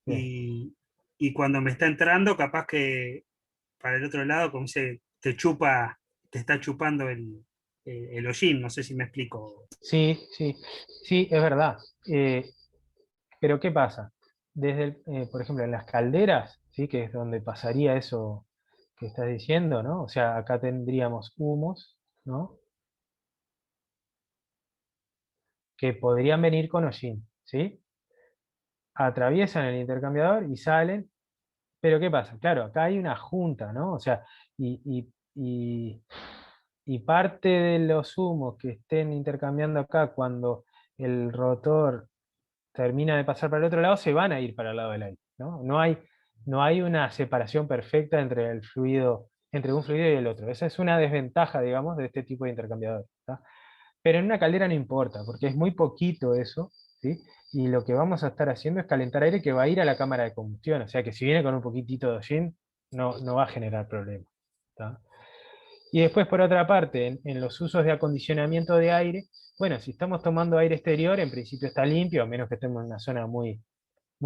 sí. y cuando me está entrando, capaz que para el otro lado, como se te chupa, te está chupando el hollín, no sé si me explico. Sí, sí, sí, es verdad. Pero ¿qué pasa? Por ejemplo, en las calderas, ¿sí? Que es donde pasaría eso que estás diciendo, ¿no? O sea, acá tendríamos humos, ¿no? Que podrían venir con hollín, ¿sí? Atraviesan el intercambiador y salen. Pero ¿qué pasa? Claro, acá hay una junta, ¿no? O sea, y, y- y- y parte de los humos que estén intercambiando acá cuando el rotor termina de pasar para el otro lado, se van a ir para el lado del aire, ¿no? No hay una separación perfecta entre el fluido, entre un fluido y el otro. Esa es una desventaja, digamos, de este tipo de intercambiadores, ¿tá? Pero en una caldera no importa, porque es muy poquito eso, ¿sí? Y lo que vamos a estar haciendo es calentar aire que va a ir a la cámara de combustión, o sea que si viene con un poquitito de hollín, no va a generar problema, ¿tá? Y después, por otra parte, en los usos de acondicionamiento de aire, bueno, si estamos tomando aire exterior, en principio está limpio, a menos que estemos en una zona muy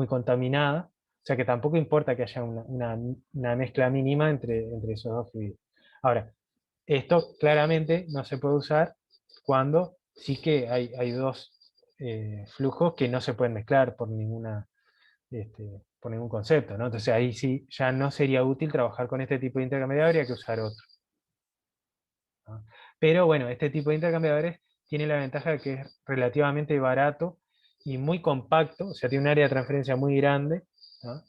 contaminada, o sea que tampoco importa que haya una mezcla mínima entre esos dos fluidos. Ahora, esto claramente no se puede usar cuando sí que hay dos flujos que no se pueden mezclar por ningún concepto, ¿no? Entonces ahí sí ya no sería útil trabajar con este tipo de intercambiador, habría que usar otro, ¿no? Pero bueno, este tipo de intercambiadores tiene la ventaja de que es relativamente barato y muy compacto, o sea, tiene un área de transferencia muy grande, ¿no?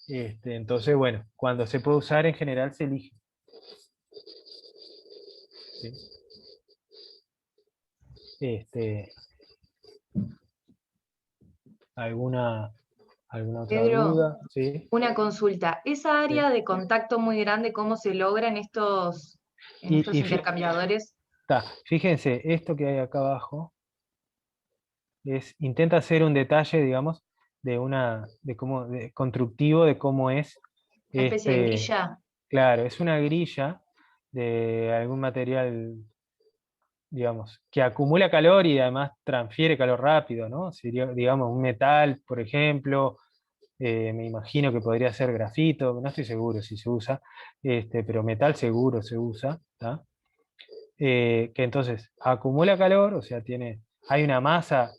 Entonces, bueno, cuando se puede usar en general se elige, ¿sí? Este, ¿alguna, alguna otra Pedro, duda? ¿Sí? una consulta. ¿Esa Sí. área de contacto muy grande, cómo se logra en Y, estos y intercambiadores? fíjense, esto que hay acá abajo intenta hacer un detalle, digamos, constructivo de cómo es Una especie de este, grilla. claro, es una grilla de algún material, digamos, que acumula calor y además transfiere calor rápido, ¿no? Sería, digamos, un metal, por ejemplo, me imagino que podría ser grafito, no estoy seguro si se usa, pero metal seguro se usa, ¿tá? Que entonces acumula calor, o sea, hay una masa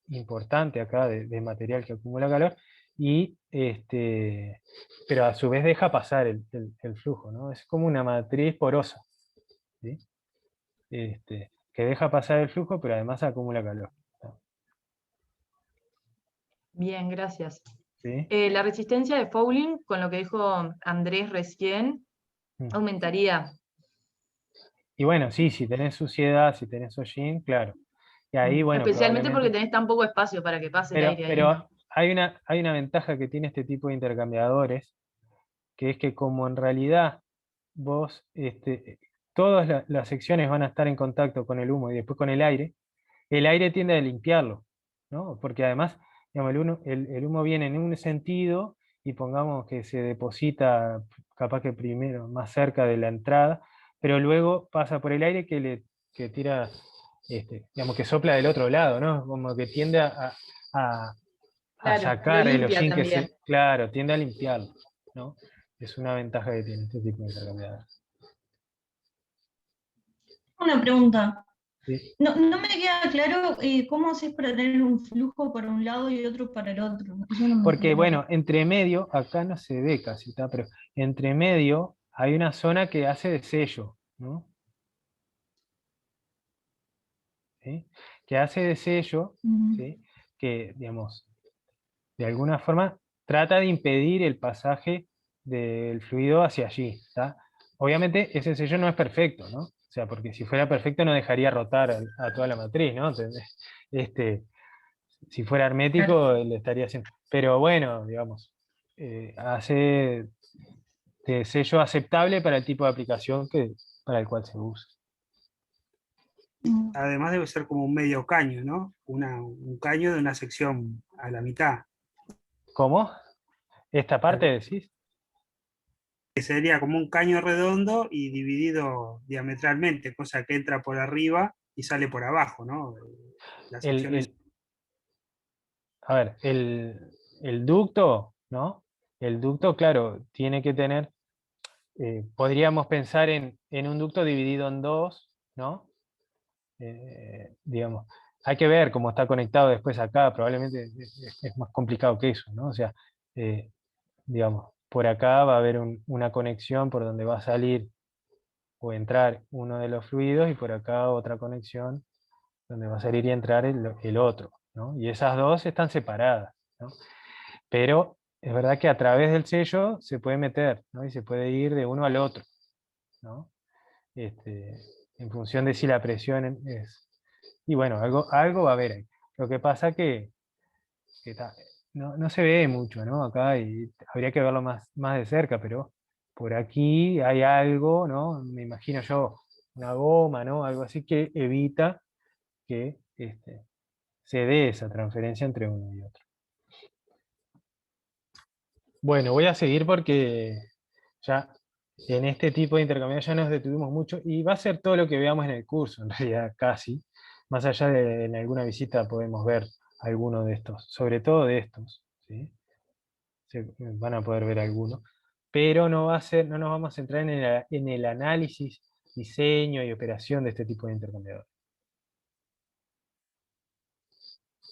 importante acá de material que acumula calor, y pero a su vez deja pasar el flujo, ¿no? Es como una matriz porosa, ¿sí? Que deja pasar el flujo, pero además acumula calor, ¿no? Bien, gracias. ¿Sí? La resistencia de fouling, con lo que dijo Andrés recién, Mm. aumentaría. Y bueno, sí, si tenés suciedad, si tenés hollín, claro. Y ahí, bueno, Especialmente porque probablemente. tenés tan poco espacio para que pase el aire ahí, ¿no? Pero hay una ventaja que tiene este tipo de intercambiadores, que es que como en realidad vos, todas las secciones van a estar en contacto con el humo y después con el aire tiende a limpiarlo, ¿no? Porque además, digamos, el humo viene en un sentido y pongamos que se deposita capaz que primero más cerca de la entrada, pero luego pasa por el aire que tira, digamos, que sopla del otro lado, ¿no? Como que tiende a- a Claro, lo sacar el limpia hollín también. claro, tiende a limpiarlo, ¿no? Es una ventaja que tiene este tipo de intercambiadores. Una pregunta. ¿Sí? No me queda claro cómo haces para tener un flujo para un lado y otro para el otro. Eso no me queda Porque, claro. bueno, entre medio, acá no se ve casi, ¿tá? Pero entre medio hay una zona que hace de sello, ¿no? ¿Sí? Que hace de sello, Ujú. ¿sí? Que, digamos, de alguna forma trata de impedir el pasaje del fluido hacia allí, ¿tá? Obviamente ese sello no es perfecto, ¿no? O sea, porque si fuera perfecto no dejaría rotar a toda la matriz, ¿no? ¿Entendés? Si fuera Claro. hermético, le estaría haciendo. Pero bueno, digamos, hace de sello aceptable para el tipo de aplicación para el cual se usa. Mm. Además debe ser como un medio caño, ¿no? Un caño de una sección a la mitad. ¿Cómo? ¿Esta parte decís? Que sería como un caño redondo y dividido diametralmente, cosa que entra por arriba y sale por abajo, ¿no? La El, sección es... el- a ver, el ducto, ¿no? El ducto, claro, tiene que tener, podríamos pensar en un ducto dividido en dos, ¿no? Digamos, hay que ver cómo está conectado después acá, probablemente es más complicado que eso, ¿no? O sea, eh, digamos, por acá va a haber una conexión por donde va a salir o entrar uno de los fluidos y por acá otra conexión donde va a salir y entrar el otro, ¿no? Y esas dos están separadas, ¿no? Pero es verdad que a través del sello se puede meter, ¿no? Y se puede ir de uno al otro, ¿no? Este, en función de si la presión es... Y bueno, algo va a haber ahí. Lo que pasa que no se ve mucho, ¿no? Acá y habría que verlo más de cerca, pero por aquí hay algo, ¿no? Me imagino yo, una goma, ¿no? Algo así que evita que se dé esa transferencia entre uno y otro. Bueno, voy a seguir porque ya en este tipo de intercambio ya nos detuvimos mucho y va a ser todo lo que veamos en el curso, en realidad casi. Más allá de en alguna visita podemos ver alguno de estos, sobre todo de estos, ¿sí? Van a poder ver alguno, pero no nos vamos a centrar en el análisis, diseño y operación de este tipo de intercambiadores.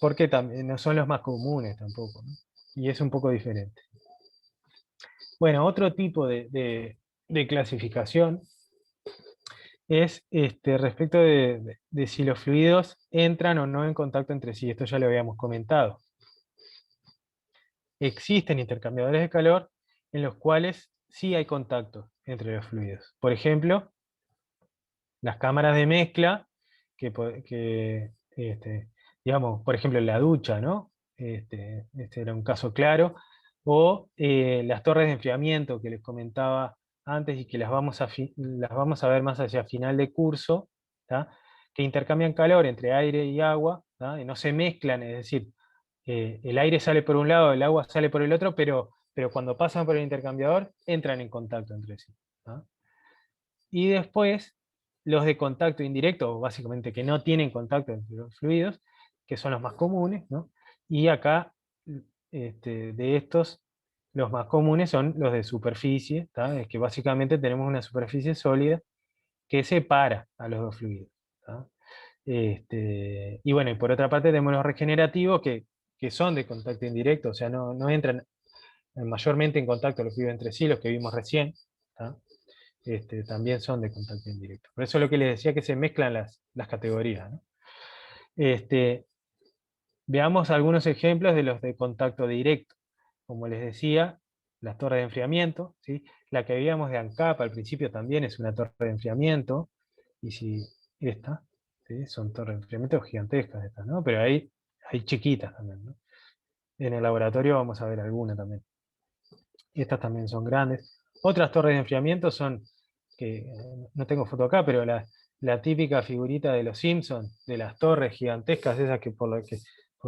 Porque también no son los más comunes tampoco, ¿no? Y es un poco diferente. Bueno, otro tipo de clasificación es respecto de si los fluidos entran o no en contacto entre sí. Esto ya lo habíamos comentado. Existen intercambiadores de calor en los cuales sí hay contacto entre los fluidos. Por ejemplo, las cámaras de mezcla, digamos, por ejemplo, la ducha, ¿no? Este era un caso claro. O las torres de enfriamiento que les comentaba antes y que las vamos a ver más hacia final de curso, ¿tá? Que intercambian calor entre aire y agua, ¿tá? Y no se mezclan, es decir, el aire sale por un lado, el agua sale por el otro, pero cuando pasan por el intercambiador entran en contacto entre sí, ¿tá? Y después los de contacto indirecto, básicamente que no tienen contacto entre los fluidos, que son los más comunes, ¿no? Y acá, de estos, los más comunes son los de superficie, ¿tá? Es que básicamente tenemos una superficie sólida que separa a los dos fluidos, ¿tá? Y bueno, y por otra parte tenemos los regenerativos que son de contacto indirecto, o sea, no entran mayormente en contacto los fluidos entre sí, los que vimos recién, ¿tá? También son de contacto indirecto. Por eso es lo que les decía que se mezclan las categorías, ¿no? Veamos algunos ejemplos de los de contacto directo. Como les decía, las torres de enfriamiento, ¿sí? La que veíamos de ANCAP al principio también es una torre de enfriamiento, y si esta, ¿sí? Son torres de enfriamiento gigantescas estas, ¿no? Pero hay chiquitas también, ¿no? En el laboratorio vamos a ver alguna también. Estas también son grandes. Otras torres de enfriamiento son, que no tengo foto acá, pero la típica figurita de los Simpsons, de las torres gigantescas, esas que por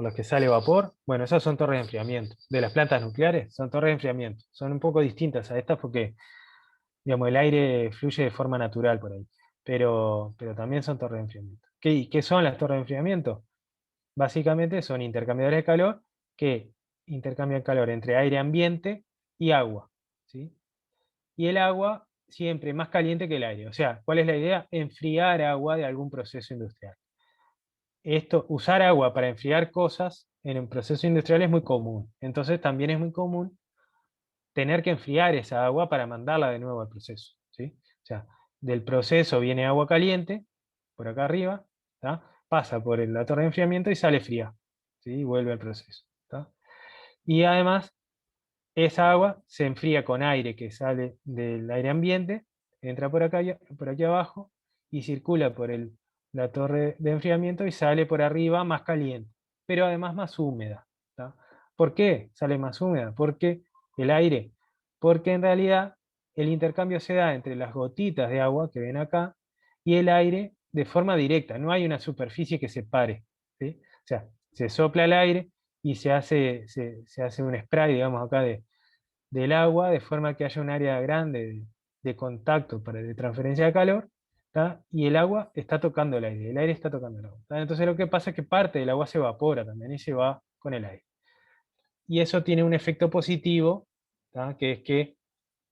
las que sale vapor. Bueno, esas son torres de enfriamiento. De las plantas nucleares, son torres de enfriamiento. Son un poco distintas a estas porque, digamos, el aire fluye de forma natural por ahí. Pero también son torres de enfriamiento. ¿Qué son las torres de enfriamiento? Básicamente son intercambiadores de calor que intercambian calor entre aire ambiente y agua, ¿sí? Y el agua siempre más caliente que el aire. O sea, ¿cuál es la idea? Enfriar agua de algún proceso industrial. Usar agua para enfriar cosas en un proceso industrial es muy común. Entonces también es muy común tener que enfriar esa agua para mandarla de nuevo al proceso, ¿sí? O sea, del proceso viene agua caliente, por acá arriba, ¿tá? Pasa por la torre de enfriamiento y sale fría, ¿sí? Y vuelve al proceso, ¿tá? Y además, esa agua se enfría con aire que sale del aire ambiente, entra por acá, por aquí abajo, y circula por la torre de enfriamiento y sale por arriba más caliente, pero además más húmeda, ¿tá? ¿Por qué sale más húmeda? Porque el aire, porque en realidad el intercambio se da entre las gotitas de agua que ven acá y el aire de forma directa, no hay una superficie que separe, ¿sí? O sea, se sopla el aire y se hace un spray, digamos, acá del agua, de forma que haya un área grande de contacto de transferencia de calor, ¿tá? Y el agua está tocando el aire está tocando el agua, ¿tá? Entonces lo que pasa es que parte del agua se evapora también y se va con el aire. Y eso tiene un efecto positivo, ¿tá? Que es que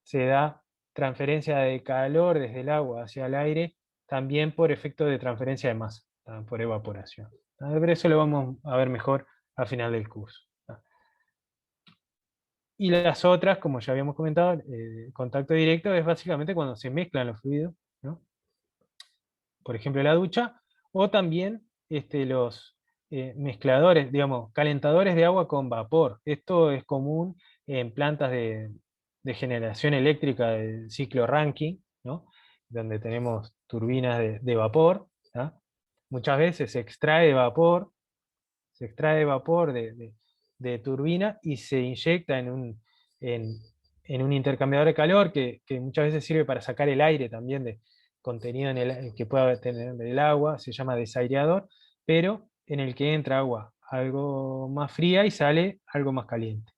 se da transferencia de calor desde el agua hacia el aire, también por efecto de transferencia de masa, ¿tá? Por evaporación, ¿tá? Pero eso lo vamos a ver mejor al final del curso, ¿tá? Y las otras, como ya habíamos comentado, contacto directo es básicamente cuando se mezclan los fluidos, ¿no? Por ejemplo la ducha, o también los mezcladores, digamos, calentadores de agua con vapor. Esto es común en plantas de generación eléctrica del ciclo Rankine, ¿no? Donde tenemos turbinas de vapor, ¿tá? Muchas veces se extrae vapor de turbina y se inyecta en un intercambiador de calor que muchas veces sirve para sacar el aire también contenido que pueda tener el agua, se llama desaireador, pero en el que entra agua algo más fría y sale algo más caliente,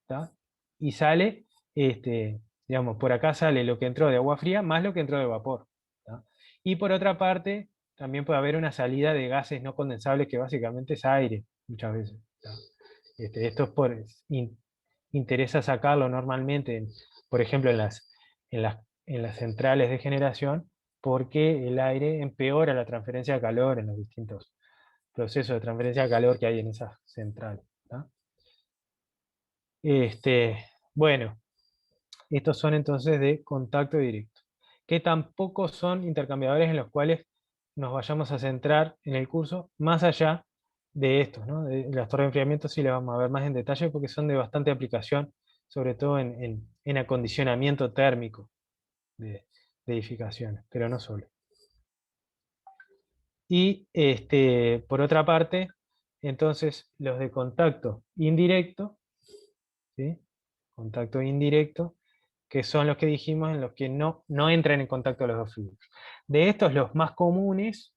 ¿tá? Y sale, digamos, por acá sale lo que entró de agua fría más lo que entró de vapor, ¿tá? Y por otra parte, también puede haber una salida de gases no condensables que básicamente es aire, muchas veces, ¿tá? Esto es interesa sacarlo normalmente, por ejemplo, en las centrales de generación, porque el aire empeora la transferencia de calor en los distintos procesos de transferencia de calor que hay en esas centrales, ¿tá? Bueno, estos son entonces de contacto directo, que tampoco son intercambiadores en los cuales nos vayamos a centrar en el curso, más allá de estos, ¿no? De las torres de enfriamiento sí las vamos a ver más en detalle porque son de bastante aplicación, sobre todo en acondicionamiento térmico de edificaciones, pero no solo. Y por otra parte, entonces los de contacto indirecto, ¿sí? Contacto indirecto, que son los que dijimos en los que no entran en contacto los dos fluidos. De estos, los más comunes,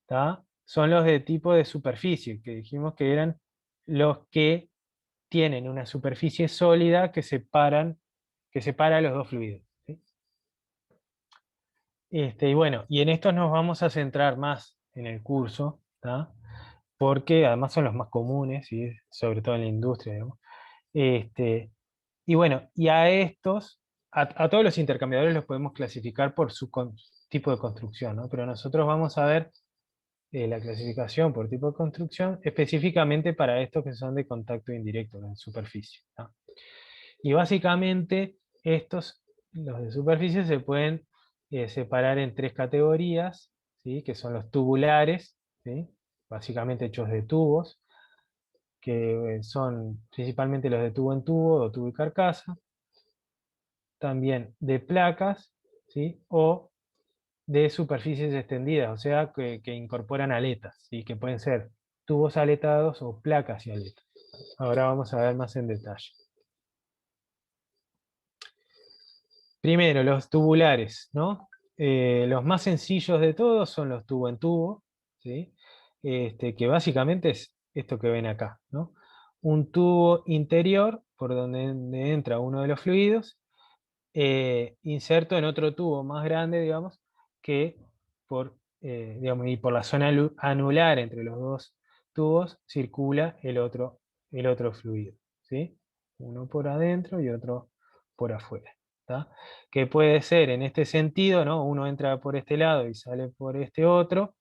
¿tá? Son los de tipo de superficie, que dijimos que eran los que tienen una superficie sólida que separa los dos fluidos, ¿sí? Y bueno, y en estos nos vamos a centrar más en el curso, ¿tá? Porque además son los más comunes, ¿sí? Sobre todo en la industria, digamos. Y bueno, y a estos, a todos los intercambiadores los podemos clasificar por su tipo de construcción, ¿no? Pero nosotros vamos a ver la clasificación por tipo de construcción específicamente para estos que son de contacto indirecto, en superficie, ¿no? Y básicamente estos, los de superficie, se pueden separar en tres categorías, ¿sí? Que son los tubulares, ¿sí? Básicamente hechos de tubos, que son principalmente los de tubo en tubo o tubo y carcasa, también de placas, ¿sí? O de superficies extendidas, o sea, que incorporan aletas, ¿sí? Que pueden ser tubos aletados o placas y aletas. Ahora vamos a ver más en detalle. Primero, los tubulares, ¿no? Los más sencillos de todos son los tubo en tubo, ¿sí? Que básicamente es esto que ven acá, ¿no? Un tubo interior por donde entra uno de los fluidos, inserto en otro tubo más grande, digamos, que digamos, y por la zona anular entre los dos tubos circula el otro fluido, ¿sí? Uno por adentro y otro por afuera, ¿tá? Que puede ser en este sentido, ¿no? Uno entra por este lado y sale por este otro,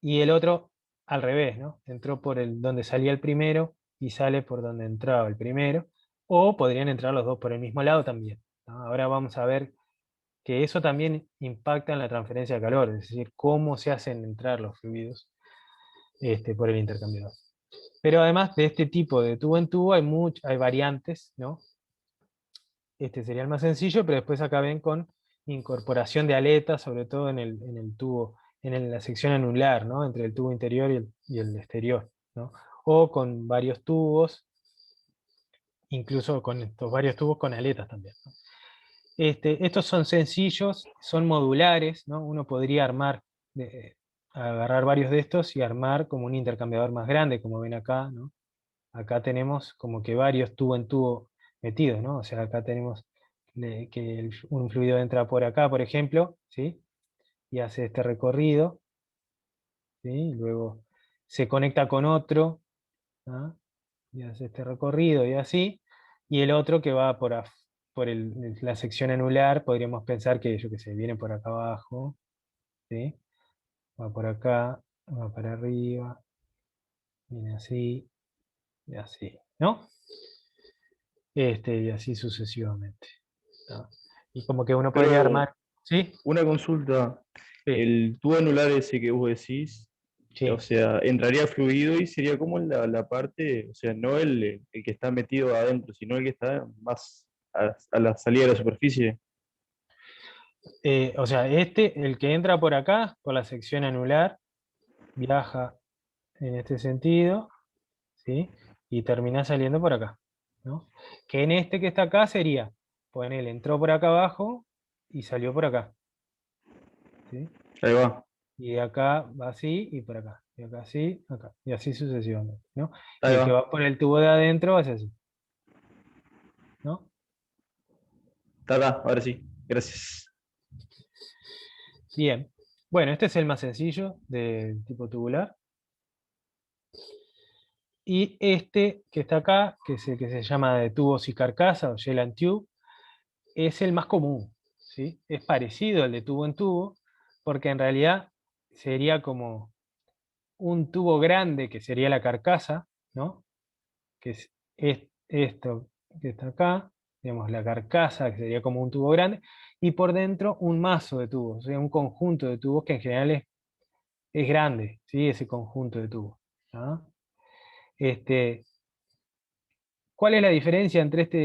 y el otro al revés, ¿no? Entró por donde salía el primero y sale por donde entraba el primero, o podrían entrar los dos por el mismo lado también, ¿no? Ahora vamos a ver que eso también impacta en la transferencia de calor, es decir, cómo se hacen entrar los fluidos por el intercambiador. Pero además de este tipo de tubo en tubo hay variantes, ¿no? Este sería el más sencillo, pero después acá ven con incorporación de aletas, sobre todo en el tubo, la sección anular, ¿no? Entre el tubo interior y el exterior, ¿no? O con varios tubos, incluso con estos varios tubos con aletas también, ¿no? Estos son sencillos, son modulares, ¿no? Uno podría agarrar varios de estos y armar como un intercambiador más grande, como ven acá, ¿no? acá tenemos como que varios tubo en tubo metidos, ¿no? O sea, acá tenemos que un fluido entra por acá, por ejemplo, ¿sí? Y hace este recorrido, ¿sí? Y luego se conecta con otro, ¿ah? Y hace este recorrido y así, y el otro que va por la sección anular, podríamos pensar que, yo qué sé, viene por acá abajo, ¿sí? Va por acá, va para arriba, viene así, y así, ¿no? Y así sucesivamente, ¿no? Y como que uno podría Pero armar, ¿sí? una consulta, Sí, el tubo anular ese que vos decís, o sí. sea, entraría fluido y sería como la parte, o sea, no el que está metido adentro, sino el que está más a la salida de la superficie. O sea, el que entra por acá, por la sección anular, viaja en este sentido, ¿sí? Y termina saliendo por acá, ¿no? Que en este que está acá sería, ponele, entró por acá abajo y salió por acá, ¿sí? Ahí va, Y de acá va así y por acá, y acá así, acá, y así sucesivamente, ¿no? Y ahí el que va. va por el tubo de adentro es así, ¿no? Ahora sí, gracias. Bien, bueno, este es el más sencillo del tipo tubular. Y este que está acá, que es el que se llama de tubos y carcasa o gel and tube, es el más común, ¿sí? Es parecido al de tubo en tubo, porque en realidad sería como un tubo grande, que sería la carcasa, ¿no? Que es esto que está acá, digamos, la carcasa, que sería como un tubo grande, y por dentro un mazo de tubos, o sea, un conjunto de tubos que en general es grande, ¿sí? Ese conjunto de tubos, ¿no? Este, ¿Cuál es la diferencia entre este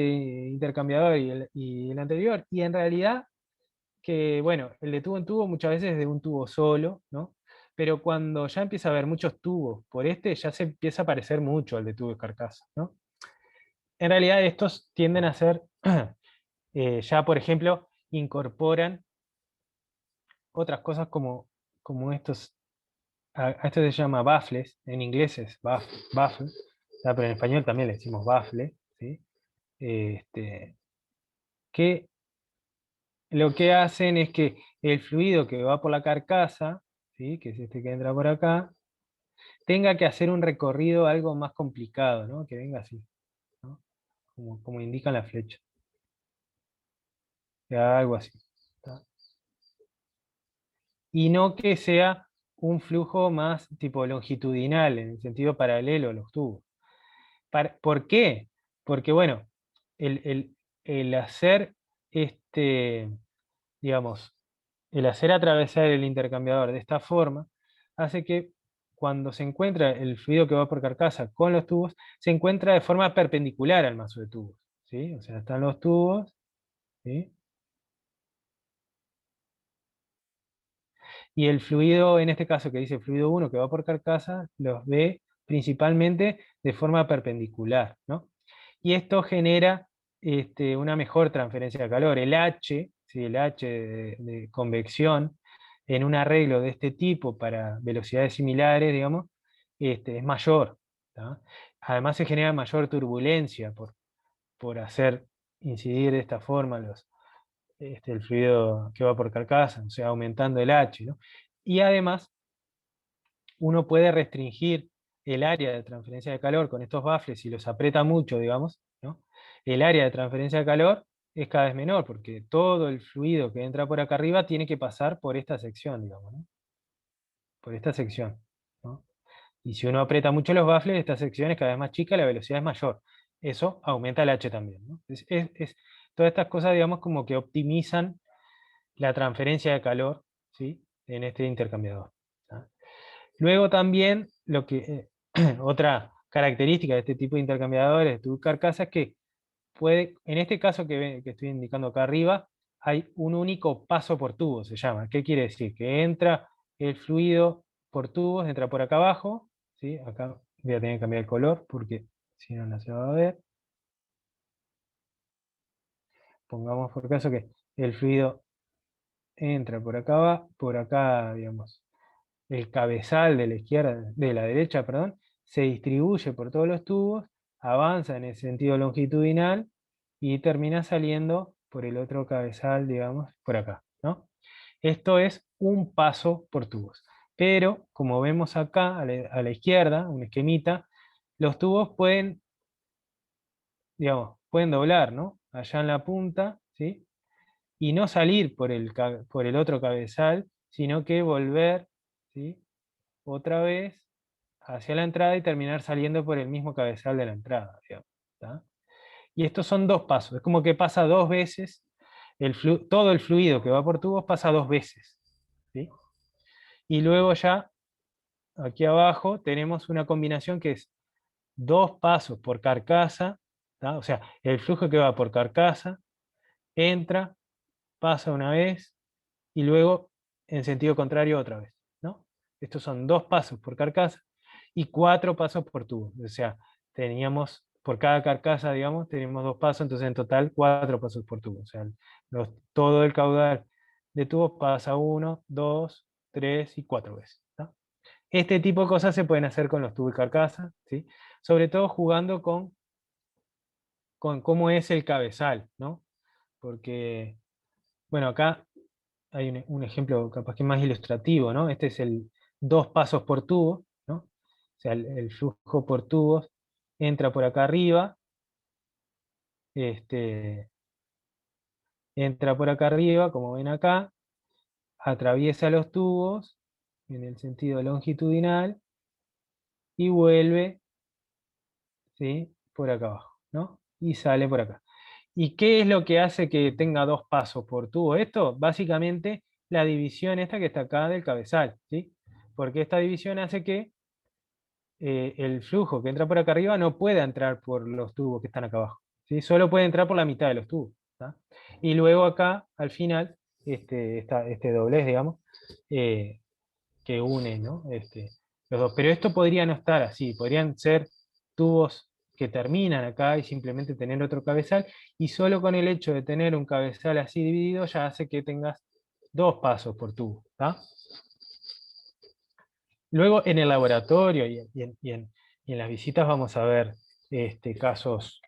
intercambiador y el anterior? Y en realidad, que bueno, el de tubo en tubo muchas veces es de un tubo solo, ¿no? Pero cuando ya empieza a haber muchos tubos por este, ya se empieza a parecer mucho al de tubo de carcasa, ¿no? En realidad estos tienden a ser, ya por ejemplo, incorporan otras cosas como estos, a esto se llama baffles, en inglés es baffle, pero en español también le decimos baffle, ¿sí? Este, que lo que hacen es que el fluido que va por la carcasa, ¿sí? Que es este que entra por acá, tenga que hacer un recorrido algo más complicado, ¿no? Que venga así, ¿no? Como indican la flecha. Que haga algo así. ¿Está? Y no que sea un flujo más tipo longitudinal, en el sentido paralelo a los tubos. ¿Por qué? Porque, bueno, el hacer digamos, el hacer atravesar el intercambiador de esta forma hace que cuando se encuentra el fluido que va por carcasa con los tubos, se encuentra de forma perpendicular al mazo de tubos, ¿sí? O sea, están los tubos, ¿sí? Y el fluido, en este caso que dice fluido 1 que va por carcasa, los ve principalmente de forma perpendicular, ¿no? Y esto genera una mejor transferencia de calor. El H, ¿sí? El H de convección, en un arreglo de este tipo para velocidades similares, digamos, es mayor, ¿tá? Además se genera mayor turbulencia por hacer incidir de esta forma el fluido que va por carcasa, o sea, aumentando el H, ¿no? Y además, uno puede restringir el área de transferencia de calor con estos baffles si los aprieta mucho, digamos, ¿no? El área de transferencia de calor es cada vez menor, porque todo el fluido que entra por acá arriba tiene que pasar por esta sección, digamos, ¿no? Por esta sección, ¿no? Y si uno aprieta mucho los baffles, esta sección es cada vez más chica, la velocidad es mayor. Eso aumenta el H también, ¿no? Todas estas cosas, digamos, como que optimizan la transferencia de calor, ¿sí? En este intercambiador, ¿tá? Luego también, otra característica de este tipo de intercambiadores de tubo carcasa es que en este caso que estoy indicando acá arriba, hay un único paso por tubo, se llama. ¿Qué quiere decir? Que entra el fluido por tubos, entra por acá abajo, ¿sí? Acá voy a tener que cambiar el color porque si no, no se va a ver. Pongamos por caso que el fluido entra por acá, digamos, el cabezal de la izquierda, de la derecha, perdón, se distribuye por todos los tubos avanza en el sentido longitudinal y termina saliendo por el otro cabezal, digamos, por acá, ¿no? Esto es un paso por tubos. Pero, como vemos acá a la izquierda, un esquemita, los tubos pueden, digamos, pueden doblar, ¿no? Allá en la punta, ¿sí? Y no salir por el otro cabezal, sino que volver, ¿sí? Otra vez hacia la entrada y terminar saliendo por el mismo cabezal de la entrada, digamos, ¿tá? Y estos son dos pasos, es como que pasa dos veces, todo el fluido que va por tubos pasa dos veces, ¿sí? Y luego ya, aquí abajo, tenemos una combinación que es dos pasos por carcasa, ¿tá? O sea, el flujo que va por carcasa, entra, pasa una vez, y luego en sentido contrario otra vez, ¿no? Estos son dos pasos por carcasa y cuatro pasos por tubo. O sea, teníamos, por cada carcasa, digamos, tenemos dos pasos, entonces en total cuatro pasos por tubo. O sea, todo el caudal de tubos pasa uno, dos, tres y cuatro veces, ¿no? Este tipo de cosas se pueden hacer con los tubos y carcasa, ¿sí? Sobre todo jugando con cómo es el cabezal, ¿no? Porque, bueno, acá hay un ejemplo capaz que más ilustrativo, ¿no? Este es el dos pasos por tubo, ¿no? O sea, el flujo por tubos entra por acá arriba, entra por acá arriba, como ven acá, atraviesa los tubos en el sentido longitudinal y vuelve, ¿sí? Por acá abajo, ¿no? Y sale por acá. ¿Y qué es lo que hace que tenga dos pasos por tubo? Esto, básicamente, la división esta que está acá del cabezal, ¿sí? Porque esta división hace que el flujo que entra por acá arriba no pueda entrar por los tubos que están acá abajo, ¿sí? Solo puede entrar por la mitad de los tubos, ¿tá? Y luego acá, al final, este doblez, digamos, que une, ¿no? Los dos. Pero esto podría no estar así, podrían ser tubos que terminan acá y simplemente tener otro cabezal, y solo con el hecho de tener un cabezal así dividido ya hace que tengas dos pasos por tubo, ¿tá? Luego en el laboratorio y en las visitas vamos a ver casos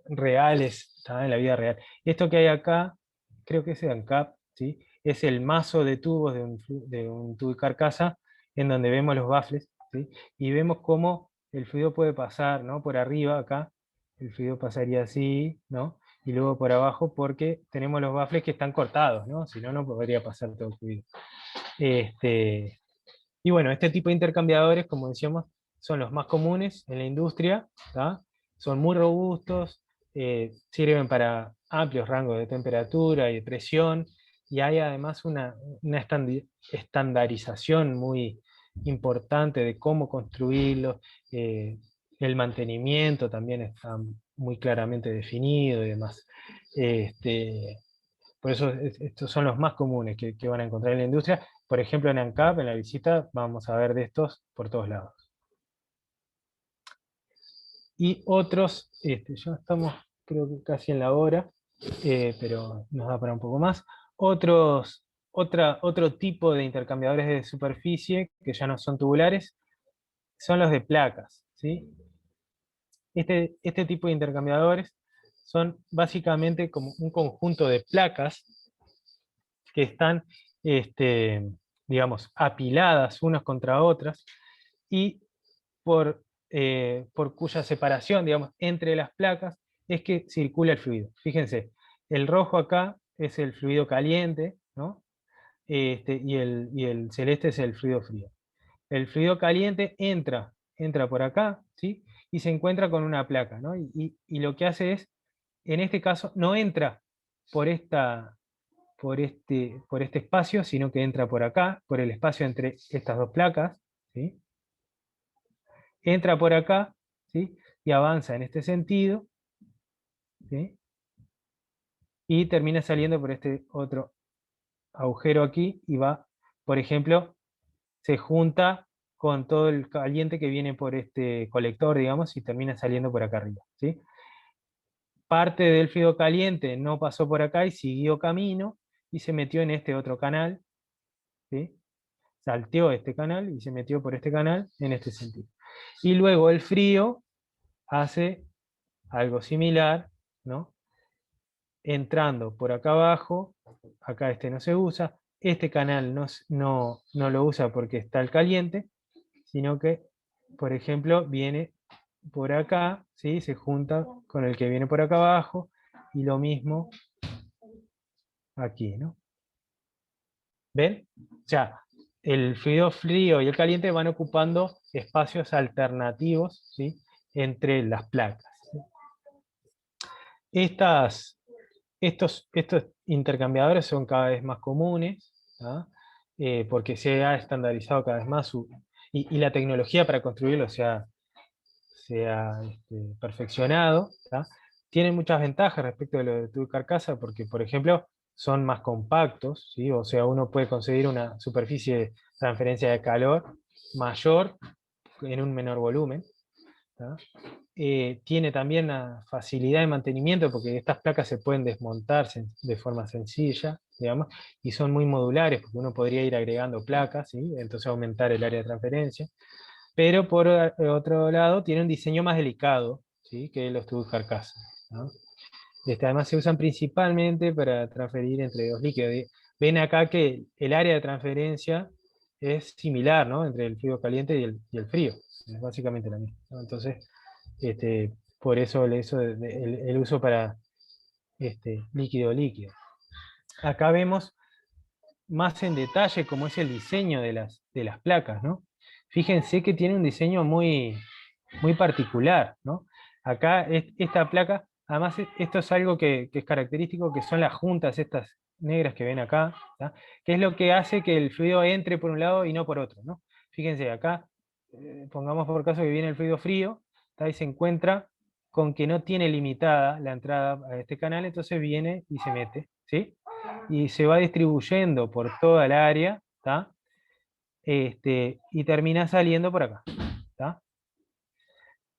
reales, ¿tá? En la vida real. Esto que hay acá, creo que es el ANCAP, ¿sí? Es el mazo de tubos de un tubo y carcasa, en donde vemos los baffles, ¿sí? Y vemos cómo el fluido puede pasar, ¿no? Por arriba acá, el fluido pasaría así, ¿no? Y luego por abajo, porque tenemos los baffles que están cortados, ¿no? Si no, no podría pasar todo el fluido. Y bueno, este tipo de intercambiadores, como decíamos, son los más comunes en la industria, ¿tá? Son muy robustos, sirven para amplios rangos de temperatura y de presión, y hay además una estandarización muy importante de cómo construirlos, el mantenimiento también está muy claramente definido y demás. Por eso estos son los más comunes que van a encontrar en la industria. Por ejemplo, en ANCAP, en la visita, vamos a ver de estos por todos lados. Y otros, ya estamos creo que casi en la hora, pero nos da para un poco más. Otro tipo de intercambiadores de superficie, que ya no son tubulares, son los de placas, ¿sí? Este tipo de intercambiadores son básicamente como un conjunto de placas que están, digamos, apiladas unas contra otras, y por cuya separación, digamos, entre las placas es que circula el fluido. Fíjense, el rojo acá es el fluido caliente, ¿no? Y el celeste es el fluido frío. El fluido caliente entra por acá, ¿sí? Y se encuentra con una placa, ¿no? Y lo que hace es, en este caso, no entra por este espacio, sino que entra por acá, por el espacio entre estas dos placas, ¿sí? Entra por acá, ¿sí? Y avanza en este sentido, ¿sí? Y termina saliendo por este otro agujero aquí y va, por ejemplo, se junta con todo el caliente que viene por este colector, digamos, y termina saliendo por acá arriba, ¿sí? Parte del fluido caliente no pasó por acá y siguió camino y se metió en este otro canal, ¿sí? Salteó este canal y se metió por este canal en este sentido. Y luego el frío hace algo similar, ¿no? Entrando por acá abajo, acá este no se usa, este canal no lo usa porque está al caliente, sino que, por ejemplo, viene por acá, ¿sí? Se junta con el que viene por acá abajo, y lo mismo aquí, ¿no? ¿Ven? O sea, el fluido frío y el caliente van ocupando espacios alternativos, ¿sí? Entre las placas. ¿Sí? Estos intercambiadores son cada vez más comunes, ¿ah? Porque se ha estandarizado cada vez más y la tecnología para construirlo se ha perfeccionado. ¿Tá? Tienen muchas ventajas respecto de lo de tubo y carcasa, porque, por ejemplo, son más compactos, ¿sí? O sea, uno puede conseguir una superficie de transferencia de calor mayor en un menor volumen. ¿Tá? Tiene también una facilidad de mantenimiento, porque estas placas se pueden desmontar de forma sencilla, digamos, y son muy modulares, porque uno podría ir agregando placas, ¿sí? Entonces aumentar el área de transferencia. Pero por otro lado, tiene un diseño más delicado, ¿sí? Que los tubos carcasa, ¿no? Además se usan principalmente para transferir entre dos líquidos. Ven acá que el área de transferencia es similar, ¿no? Entre el fluido caliente y el frío. Es básicamente la misma, ¿no? Entonces, por eso el uso para líquido-líquido. Acá vemos más en detalle cómo es el diseño de las placas, ¿no? Fíjense que tiene un diseño muy, muy particular, ¿no? Acá esta placa, además esto es algo que es característico, que son las juntas estas negras que ven acá, ¿tá? Que es lo que hace que el fluido entre por un lado y no por otro, ¿no? Fíjense, acá, pongamos por caso que viene el fluido frío, ¿tá? Y se encuentra con que no tiene limitada la entrada a este canal, entonces viene y se mete, ¿sí? Y se va distribuyendo por toda el área, ¿tá? Y termina saliendo por acá, ¿tá?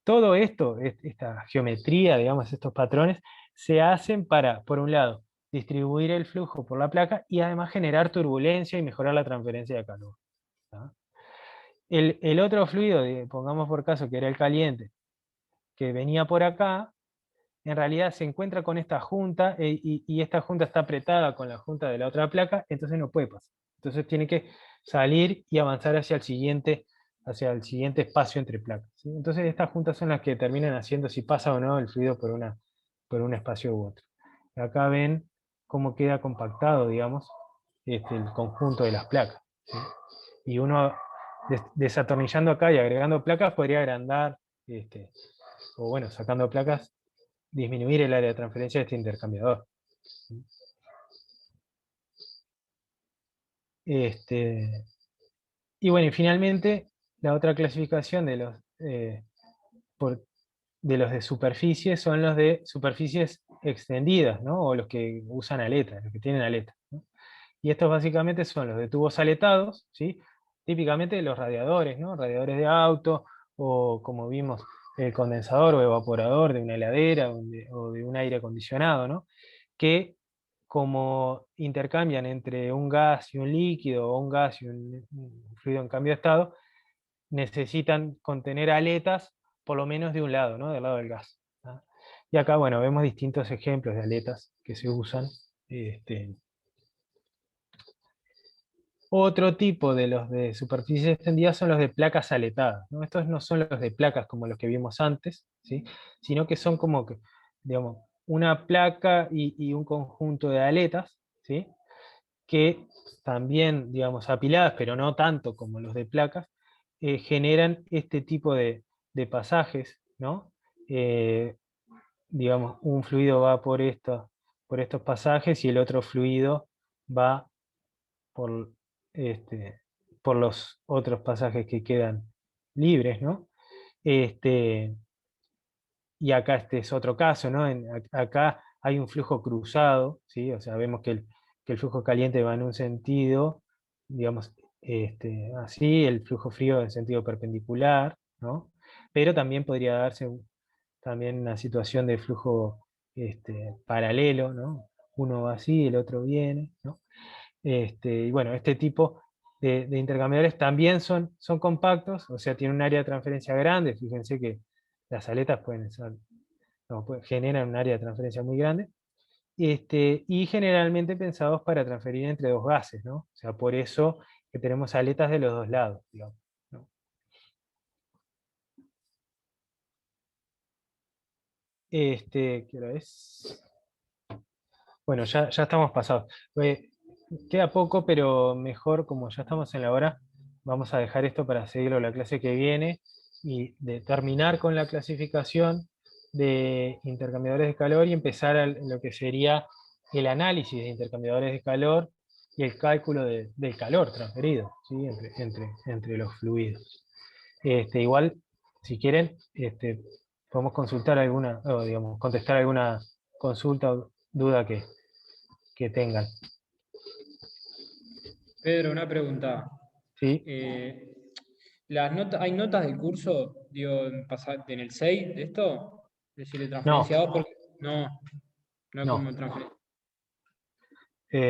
Todo esto, esta geometría, digamos, estos patrones, se hacen para, por un lado, distribuir el flujo por la placa y además generar turbulencia y mejorar la transferencia de calor, ¿tá? El otro fluido, pongamos por caso que era el caliente, que venía por acá, en realidad se encuentra con esta junta y esta junta está apretada con la junta de la otra placa, entonces no puede pasar. Entonces tiene que salir y avanzar hacia el siguiente espacio entre placas, ¿sí? Entonces estas juntas son las que terminan haciendo si pasa o no el fluido por un espacio u otro. Acá ven cómo queda compactado, digamos, el conjunto de las placas, ¿sí? Y uno desatornillando acá y agregando placas podría agrandar, o bueno, sacando placas, disminuir el área de transferencia de este intercambiador. Y bueno, y finalmente, la otra clasificación de los de superficie son los de superficies extendidas, ¿no? O los que usan aletas, los que tienen aletas, ¿no? Y estos básicamente son los de tubos aletados, ¿sí? Típicamente los radiadores, ¿no? Radiadores de auto, o como vimos, el condensador o evaporador de una heladera o de un aire acondicionado, ¿no? Que como intercambian entre un gas y un líquido, o un gas y un fluido en cambio de estado, necesitan contener aletas por lo menos de un lado, ¿no? Del lado del gas, ¿no? Y acá, bueno, vemos distintos ejemplos de aletas que se usan. Otro tipo de los de superficie extendida son los de placas aletadas, ¿no? Estos no son los de placas como los que vimos antes, ¿sí? Sino que son como que, digamos, una placa y un conjunto de aletas, ¿sí? Que también, digamos, apiladas, pero no tanto como los de placas, generan este tipo de pasajes, ¿no? Digamos, un fluido va por estos pasajes y el otro fluido va por, por los otros pasajes que quedan libres, ¿no? Y acá este es otro caso, ¿no? Acá hay un flujo cruzado, ¿sí? O sea, vemos que el flujo caliente va en un sentido, digamos, así, el flujo frío en sentido perpendicular, ¿no? Pero también podría darse también una situación de flujo paralelo, ¿no? Uno va así, el otro viene, ¿no? Y bueno, este tipo de intercambiadores también son compactos, o sea, tienen un área de transferencia grande. Fíjense que las aletas pueden ser, no, generan un área de transferencia muy grande, y generalmente pensados para transferir entre dos gases, ¿no? O sea, por eso que tenemos aletas de los dos lados, digamos, ¿no? ¿Qué hora es? Bueno, ya estamos pasados. Queda poco, pero mejor, como ya estamos en la hora, vamos a dejar esto para seguirlo la clase que viene y de terminar con la clasificación de intercambiadores de calor y empezar lo que sería el análisis de intercambiadores de calor y el cálculo del calor transferido, ¿sí? entre los fluidos. Igual, si quieren, podemos consultar alguna, o digamos, contestar alguna consulta o duda que tengan. Pedro, una pregunta. ¿Sí? ¿Hay notas del curso, digo, en el 6 de esto? Es decir, de No, transferencia 2, porque no es no. como transferencia.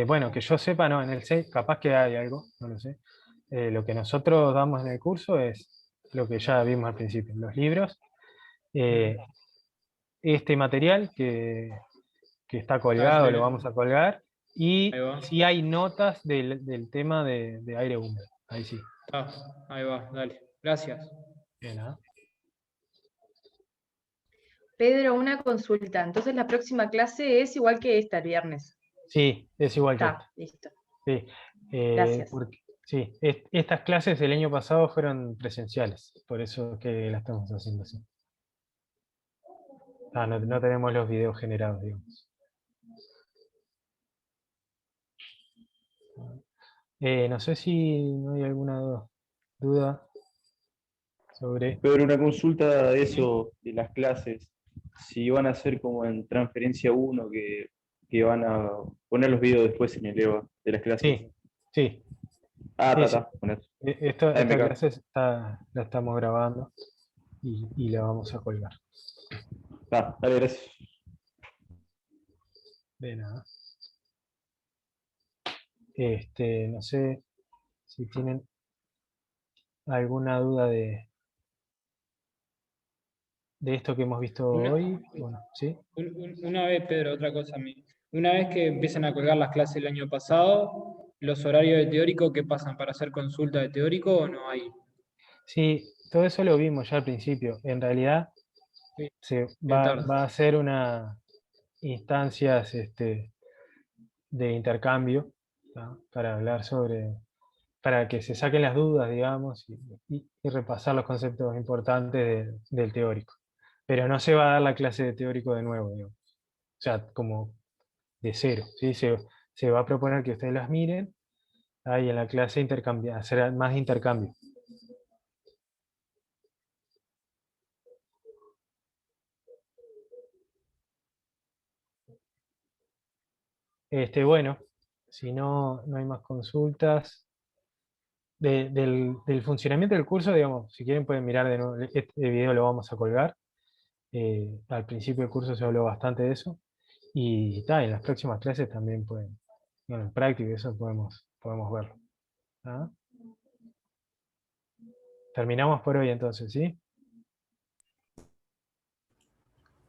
Bueno, que yo sepa, no, en el 6 capaz que hay algo, no lo sé. Lo que nosotros damos en el curso es lo que ya vimos al principio, los libros, este material que está colgado, lo vamos a colgar, y Ahí va. si hay notas del tema de aire húmedo, ahí sí. Ahí va, dale. Gracias. Bien, ¿ah? Pedro, una consulta. Entonces la próxima clase es igual que esta, el viernes. Sí, es igual que Está, esta. listo. Sí, Gracias. sí, estas clases del año pasado fueron presenciales, por eso es que las estamos haciendo así. No tenemos los videos generados, digamos. No sé si no hay alguna duda sobre... Pero una consulta de eso, de las clases, si van a ser como en transferencia 1, que van a poner los videos después en el EVA de las clases. Sí, sí. Ah, Sí, está, sí. con eso. Esta impecable. clase la estamos grabando y la vamos a colgar. Dale, gracias. De nada. No sé si tienen alguna duda de esto que hemos visto hoy. Bueno, ¿sí? Una vez, Pedro, otra cosa. Una vez que empiezan a colgar las clases el año pasado, ¿los horarios de teórico qué pasan? ¿Para hacer consulta de teórico o no hay? Sí, todo eso lo vimos ya al principio. En realidad Sí, se bien tarde. va a ser una instancias de intercambio, ¿no? Para hablar para que se saquen las dudas, digamos, y repasar los conceptos importantes del teórico. Pero no se va a dar la clase de teórico de nuevo, digamos. O sea, como de cero, ¿sí? Se va a proponer que ustedes las miren, ahí en la clase hacer más intercambio. Bueno, si no hay más consultas, del funcionamiento del curso, digamos, si quieren pueden mirar de nuevo, este video lo vamos a colgar. Al principio del curso se habló bastante de eso, y en las próximas clases también pueden, bueno, en práctica eso podemos verlo. ¿Ah? Terminamos por hoy entonces, ¿sí?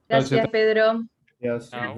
Gracias, Pedro. Chao.